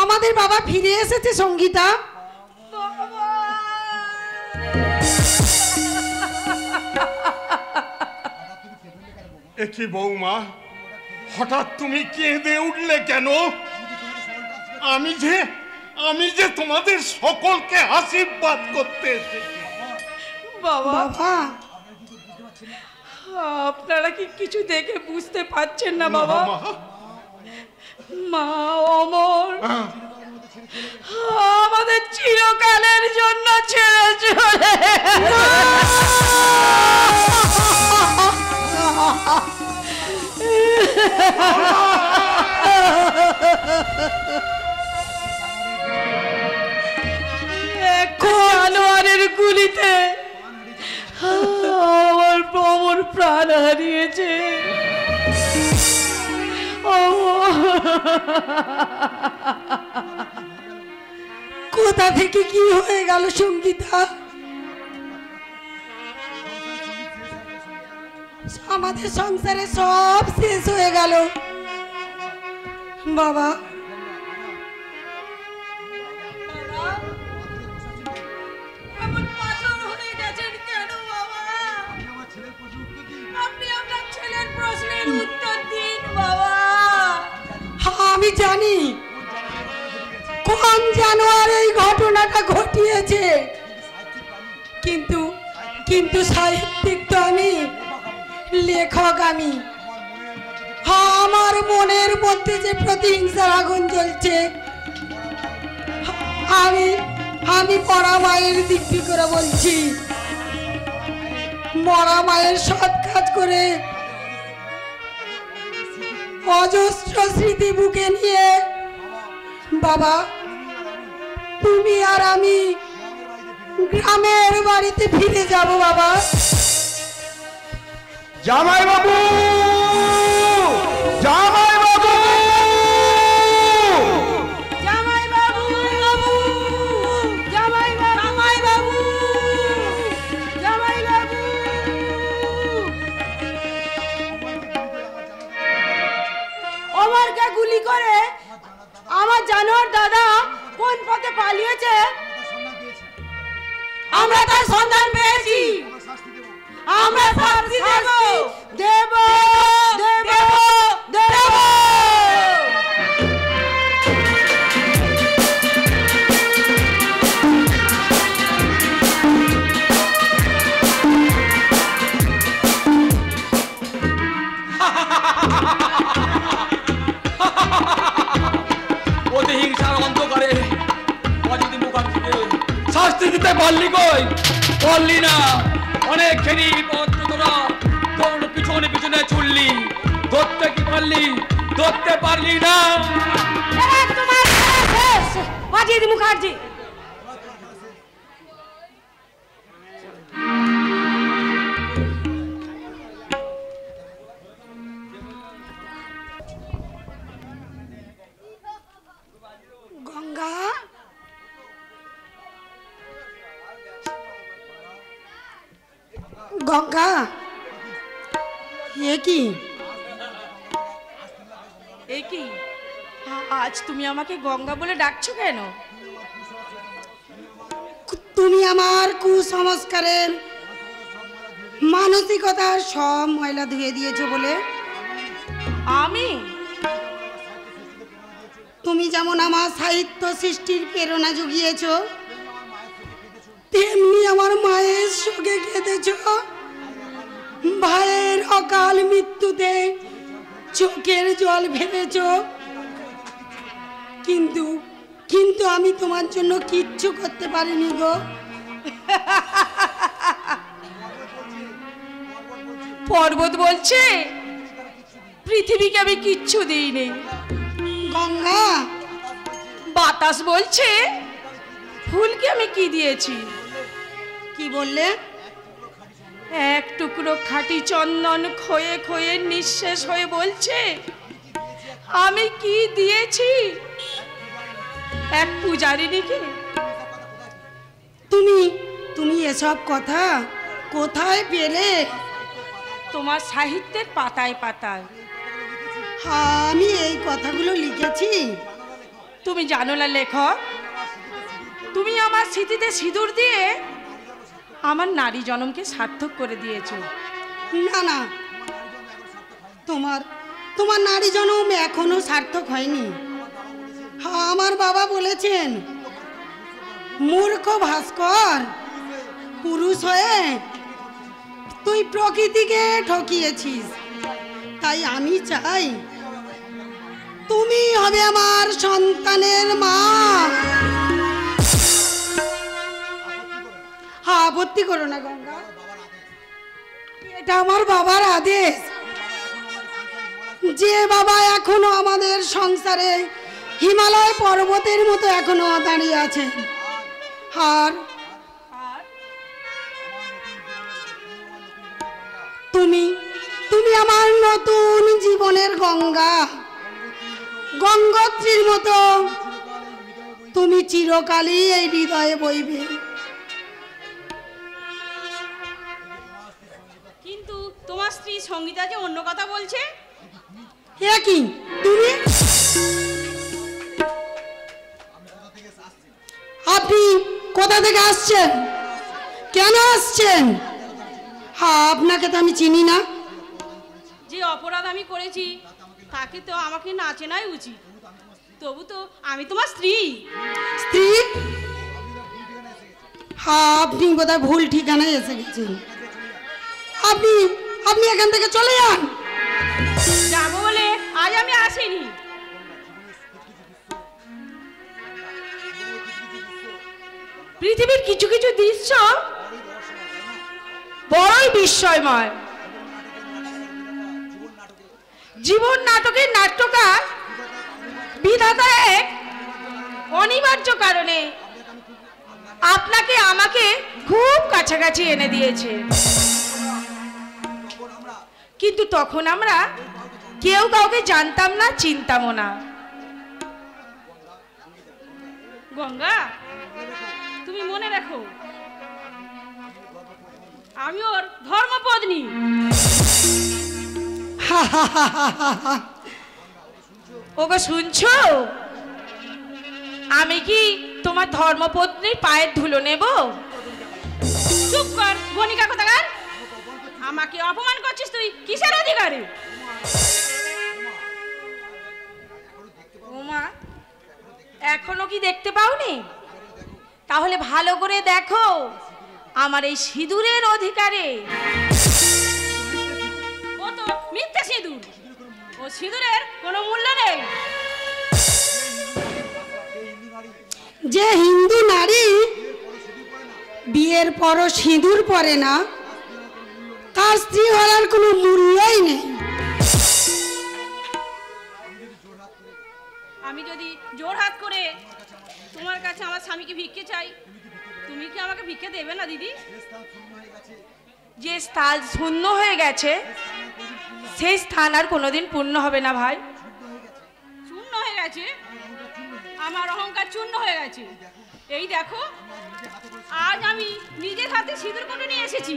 আমাদের বাবা ফিরে এসেছে সঙ্গীতা। একি বৌমা, হঠাৎ তুমি কেঁদে উঠলে কেন? আমি যে তোমাদের সকলকে আশীর্বাদ করতে এসেছি। বাবা, আপনারা কি কিছু দেখে বুঝতে পারছেন না বাবা? মা অমর আমাদের চিরকালের জন্য ছেড়ে চলে। জানোয়ারের গুলিতে প্রাণ হারিয়েছে। কোথা থেকে কি হয়ে গেল সঙ্গীতা? আমাদের সংসারে সব শেষ হয়ে গেল বাবা। আমি জানি কোন জানোয়ার এই ঘটনাটা ঘটিয়েছে, কিন্তু কিন্তু সাহিত্যিক তো আমি, লেখক আমি। আমার মনের মধ্যে যে প্রতিহিংসার আগুন জ্বলছে, আমি আমি মরা মায়ের দিব্যি করে বলছি, মরা মায়ের সৎ কাজ করে অজস্র স্মৃতি বুকে নিয়ে বাবা তুমি আর আমি গ্রামের বাড়িতে ফিরে যাব বাবা। জামাই বাবু, জামাই বাবু, জামাই বাবু, জামাই বাবু, জামাই বাবু। ওমরকে গুলি করে আমার জানোয়ার দাদা কোন পথে পালিয়েছে আমরা তার সন্ধান পেয়েছি। আমরা শাস্তি দেব দেব দেব দেব। প্রতিহিংসার অন্ধকারে অজিত মুখার্জিকে শাস্তি দিতে পারলি কই? পারলি না। অনেক খেলি তোরা তোর পিছনে পিছনে ছুটলি, ধরতে কি পারলি? ধরতে পারলি না। তোমার শেষ অজিত মুখার্জি। গঙ্গা, গঙ্গা, এ কি? এ কি আজ তুমি আমাকে গঙ্গা বলে ডাকছো কেন? তুমি আমার কুসংস্কারের মানসিকতার সব ময়লা ধুয়ে দিয়েছো বলে। আমি? তুমি যেমন আমার সাহিত্য সৃষ্টির প্রেরণা জুগিয়েছো, তেমনি আমার মায়ের শোকে কেঁদেছো, ভাইয়ের অকাল মৃত্যুতে চোখের জল ফেলেছো। কিন্তু কিন্তু আমি তোমার জন্য কিচ্ছু করতে পারিনি গো। পর্বত বলছে পৃথিবীকে আমি কিচ্ছু দিইনি। গঙ্গা, বাতাস বলছে ফুলকে আমি কি দিয়েছি। কি বললে? এক টুকরো খাঁটি চন্দন ক্ষয়ে ক্ষয়ে নিঃশেষ হয়ে বলছে আমি কি দিয়েছি এক পূজারিনীকে। তুমি তুমি এসব কথা কোথায় পেলে? তোমার সাহিত্যের পাতায় পাতায়। আমি এই কথাগুলো লিখেছি। তুমি জানো না লেখক, তুমি আমার স্মৃতিতে সিঁদুর দিয়ে আমার নারী জনমকে সার্থক করে দিয়েছো। না না, তোমার তোমার নারী জনম এখনো সার্থক হয়নি। আমার বাবা বলেছেন, মূর্খ ভাস্কর, পুরুষ হয়ে তুই প্রকৃতিকে ঠকিয়েছিস। তাই আমি চাই তুমি হবে আমার সন্তানের মা। আপত্তি করো না গঙ্গা, এটা আমার বাবার আদেশ। যে বাবা এখনো আমাদের সংসারে হিমালয় পর্বতের মতো এখনো দাঁড়িয়ে আছে। আর তুমি নতুন জীবনের গঙ্গা, গঙ্গোত্রীর মতো তুমি চিরকালই এই হৃদয়ে বইবে। কিন্তু তোমার স্ত্রী সঙ্গীতা যে অন্য কথা বলছে। এ কি তুমি? আপনি কোথা থেকে আসছেন? কেন আসছেন? আপনাকে তো আমি চিনি না। যে অপরাধ আমি করেছি তাকে তো আমাকে না চেনাই উচিত। তবু তো আমি তোমার স্ত্রী। স্ত্রী? আপনি বোধহয় ভুল ঠিকানায় এসে গেছেন। আপনি আপনি এখান থেকে চলে যান। যাবো বলে আজ আমি আসিনি। পৃথিবীর কিছু কিছু দৃশ্য বড়ই বিস্ময়ময়। জীবন নাটকের নাট্যকার বিধাতা এক অনিবার্য কারণে আপনাকে আমাকে খুব কাছাকাছি এনে দিয়েছে। কিন্তু তখন আমরা কেউ কাউকে জানতাম না, চিনতামও না। গঙ্গা, তুমি মনে রাখো আমি ওর ধর্মপত্নী। ওগো শুনছো? আমি কি তোমার ধর্মপত্নীর পায়ের ধুলো নেব? চুপ কর গণিকা কোথাকার। আমাকে অপমান করছিস তুই কিসের অধিকারে? ওমা, এখনো কি দেখতে পাওনি? তাহলে ভালো করে দেখো আমার এই সিঁদুরের অধিকারে। ও তো মিথ্যা সিঁদুর। ও সিঁদুরের কোনো মূল্য নেই। যে হিন্দু নারী বিয়ের পরও সিঁদুর পরে না, তার স্ত্রী হওয়ার কোনো মূল্যই নেই। আমি যদি জোরহাত করে তোমার কাছে আমার স্বামীকে ভিক্ষে চাই, তুমি কি আমাকে ভিক্ষে দেবে না দিদি? যে স্থান শূন্য হয়ে গেছে সেই স্থান আর কোনোদিন পূর্ণ হবে না ভাই। চূর্ণ হয়ে গেছে? আমার অহংকার চূর্ণ হয়ে গেছে। এই দেখো আজ আমি নিজের হাতে সিঁদুর করে নিয়ে এসেছি।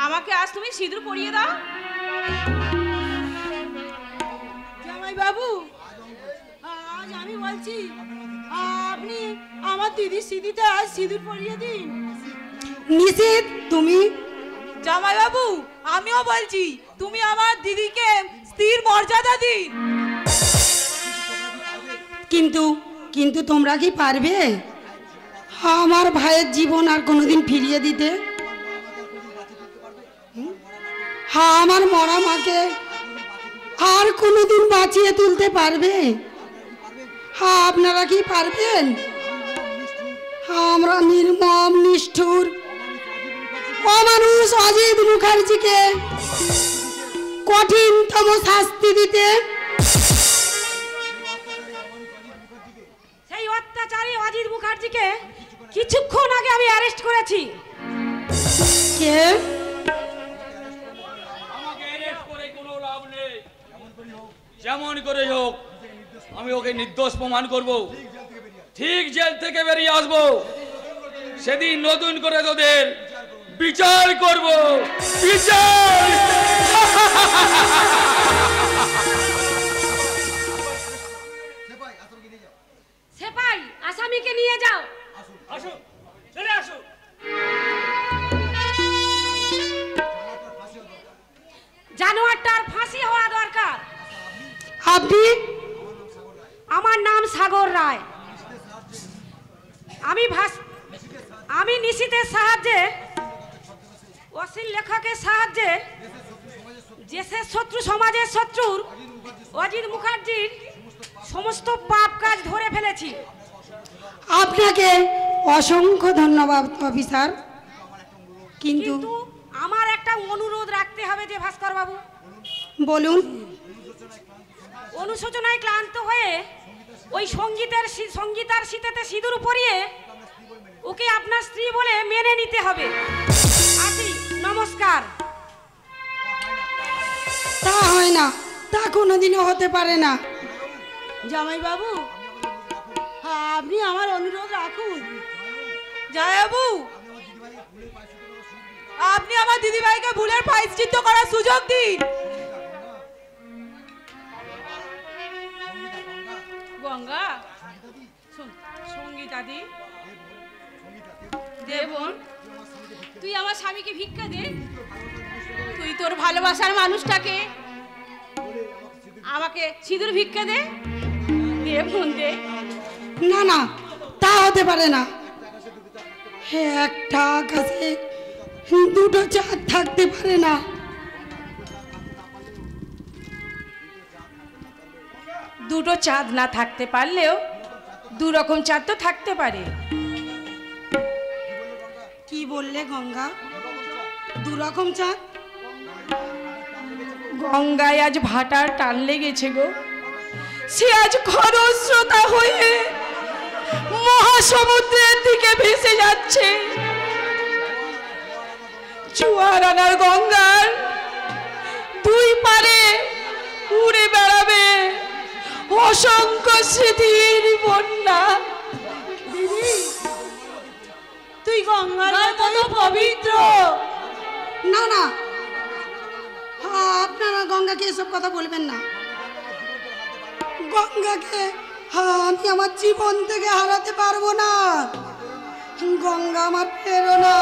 আমাকে আজ তুমি সিঁদুর পরিয়ে দাও। জামাই বাবু, আজ আমি বলছি আপনি আমার দিদির সিঁদিতে আজ সিঁদুর পরিয়ে দিন। নিষেধ তুমি? জামাই বাবু, আমিও বলছি তুমি আমার দিদিকে স্ত্রীর মর্যাদা দিন। কিন্তু কিন্তু তোমরা কি পারবে আমার ভাইয়ের জীবন আর কোনোদিন ফিরিয়ে দিতে? হ্যাঁ, আমার মরা মাকে আর কোনোদিন বাঁচিয়ে তুলতে পারবে? হ্যাঁ, আপনারা কি পারবেন? আমরা নির্মম, নিষ্ঠুর, অমানুষ অজিত মুখার্জিকে কঠিনতম শাস্তি দিতে? সেই অত্যাচারী অজিত মুখার্জিকে কিছুক্ষণ আগে আমি অ্যারেস্ট করেছি। কে? আমাকে অ্যারেস্ট করে কোনো লাভ নেই। যেমন করে হোক আমি ওকে নির্দোষ প্রমাণ করব। ঠিক জেল থেকে বেরিয়ে আসবো, সেদিন নতুন করে তোদের বিচার করব। বিচার! সেপাই, আসামিকে নিয়ে যাও। আসো, চলে আসো। জানোয়ারটার ফাঁসি হওয়া দরকার। আপনি? আমার নাম সাগর রায়। আমি নিশীথের সাহায্যে, অশ্লীল লেখকের সাহায্যে দেশের শত্রু, সমাজের শত্রুর অজিত মুখার্জির সমস্ত পাপ কাজ ধরে ফেলেছি। আপনাকে অসংখ্য ধন্যবাদ অফিসার। কিন্তু আমার একটা অনুরোধ রাখতে হবে যে ভাস্কর বাবু। বলুন। অনুশোচনায় ক্লান্ত হয়ে ওই সঙ্গীতার শীতেতে সিঁদুর পরিয়ে ওকে আপনার স্ত্রী বলে মেনে নিতে হবে। আসি, নমস্কার। তা হয় না, তা কোনোদিনও হতে পারে না। জামাই বাবু, আপনি আমার অনুরোধ রাখুন। জামাইবাবু, আপনি আমার দিদিভাইকে ভুলের প্রায়শ্চিত্ত করার সুযোগ দিন। গঙ্গা, সঙ্গীতা দি, দে বোন, তুই আমার স্বামীকে ভিক্ষা দে। তুই তোর ভালোবাসার মানুষটাকে আমাকে সিঁদুর ভিক্ষা দে। দে বোন দে। না না, তা হতে পারে না। একটা আকাশে দুটো চাঁদ থাকতে পারে না। দুটো চাঁদ না থাকতে পারলেও দু রকম চাঁদ তো থাকতে পারে। কি বললে গঙ্গা? দু রকম চাঁদ? গঙ্গায় আজ ভাটার টান লেগেছে গো। সে আজ খরস্রোতা হয়ে মহাসমুদ্রের দিকে ভেসে যাচ্ছে। জোয়ার আনার গঙ্গার দুই পারে উড়ে বেড়াবে অসংখ্য স্মৃতির বন্যা। দিদি, তুই গঙ্গার মতো পবিত্র। না না, আপনারা গঙ্গাকে এসব কথা বলবেন না। গঙ্গাকে আমি আমার জীবন থেকে হারাতে পারবো না। গঙ্গা আমার প্রেরণা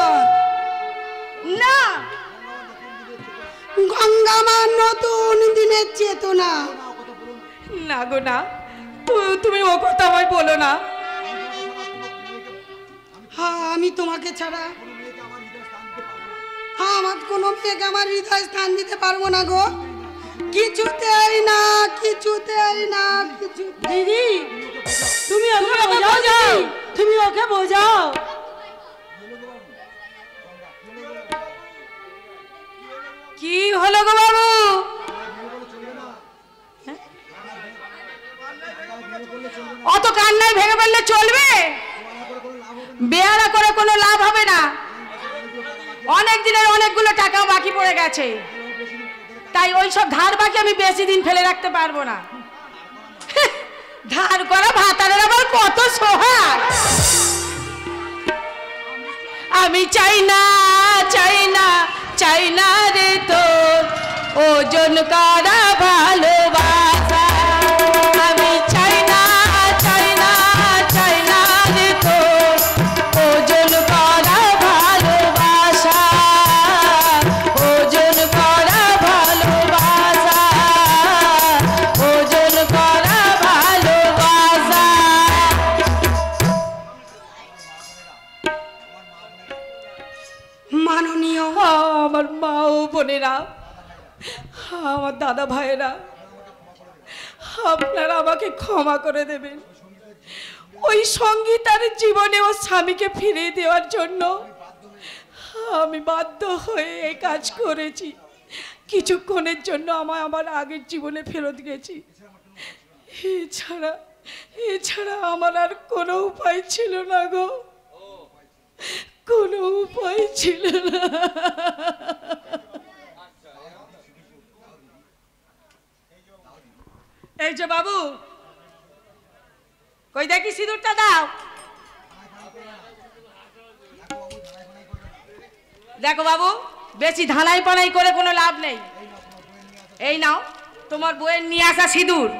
না, গঙ্গা আমার নতুন দিনের চেতনা। না গো না, তুমি ও কথা আমায় বলো না। আমি তোমাকে ছাড়া আমার কোনো মেয়েকে আমার হৃদয় স্থান দিতে পারবো না গো। কিছুতেই না, কিছুতেই না, কিছু। দিদি, তুমি ওকে বোঝাও, তুমি ওকে বোঝাও। কি হলো গো বাবু? অত কান্নায় ভেঙে পড়লে চলবে? বেয়ারা করে কোনো লাভ হবে না। অনেক দিনের অনেকগুলো টাকাও বাকি পড়ে গেছে, তাই ওই সব ধার বাকি আমি বেশি দিন ফেলে রাখতে পারবো না। ধার করা ভাতারের আবার কত সোহাগ। আমি চাই না, চাই না, চাই না রে তোর ওজন করা ভালোবাসা। আমি চাই না, চাই না, চাই না রে তোর ওজন করা ভালোবাসা। ওজন করা ভালোবাসা, ওজন করা ভালোবাসা। মাননীয় আমার মা ও বোনেরা, আমার দাদা ভাইয়েরা, আপনারা আমাকে ক্ষমা করে দেবেন। ওই সঙ্গীতার জীবনে ও স্বামীকে ফিরিয়ে দেওয়ার জন্য আমি বাধ্য হয়ে এই কাজ করেছি। কিছুক্ষণের জন্য আমার আগের জীবনে ফেরত গেছি। এছাড়া আমার আর কোনো উপায় ছিল না গো, কোনো উপায় ছিল না। এই যে বাবু, কই দেখি সিঁদুরটা দাও। দেখো বাবু, বেশি ধালাই পানাই করে কোনো লাভ নেই। এই নাও তোমার বইয়ের নিয়ে আসা সিঁদুর।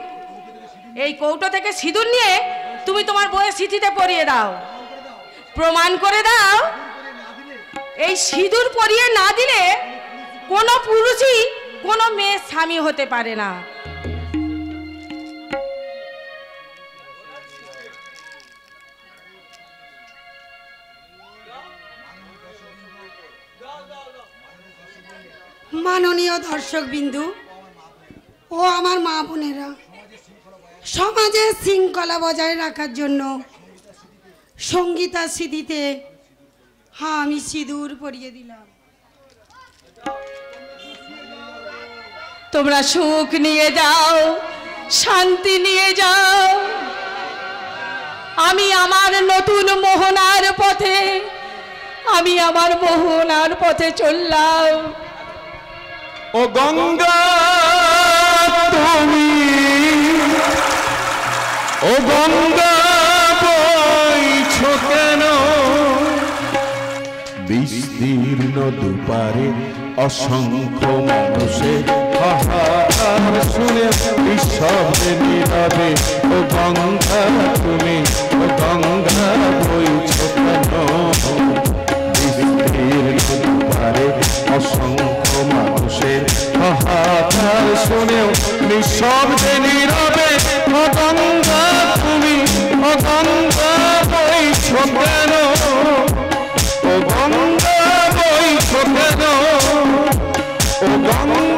এই কৌটো থেকে সিঁদুর নিয়ে তুমি তোমার বইয়ের সিঁথিতে পরিয়ে দাও, প্রমাণ করে দাও। এই সিঁদুর পরিয়ে না দিলে কোনো পুরুষই কোনো মেয়ের স্বামী হতে পারে না। মাননীয় দর্শক বিন্দু ও আমার মা বোনেরা, সমাজের শৃঙ্খলা বজায় রাখার জন্য সঙ্গীতার স্মৃতিতে আমি সিঁদুর পরিয়ে দিলাম। তোমরা সুখ নিয়ে যাও, শান্তি নিয়ে যাও। আমি আমার নতুন মোহনার পথে, আমি আমার মোহনার পথে চললাম। ও গঙ্গা তুমি ও গঙ্গা বইছো কেন বিস্তীর্ণ দুপারে অসংখ্য মানুষের হাহাকার শুনে নিঃশব্দে নীরবে ও গঙ্গা তুমি ও গঙ্গা বইছো কেন বিস্তীর্ণ দুপারে অসংখ্য মানুষের হাহাকার শুনেও নিঃশব্দে নীরবে ও গঙ্গা তুমি ও গঙ্গা বইছো কেন ও গঙ্গা বইছো কেন ও গঙ্গা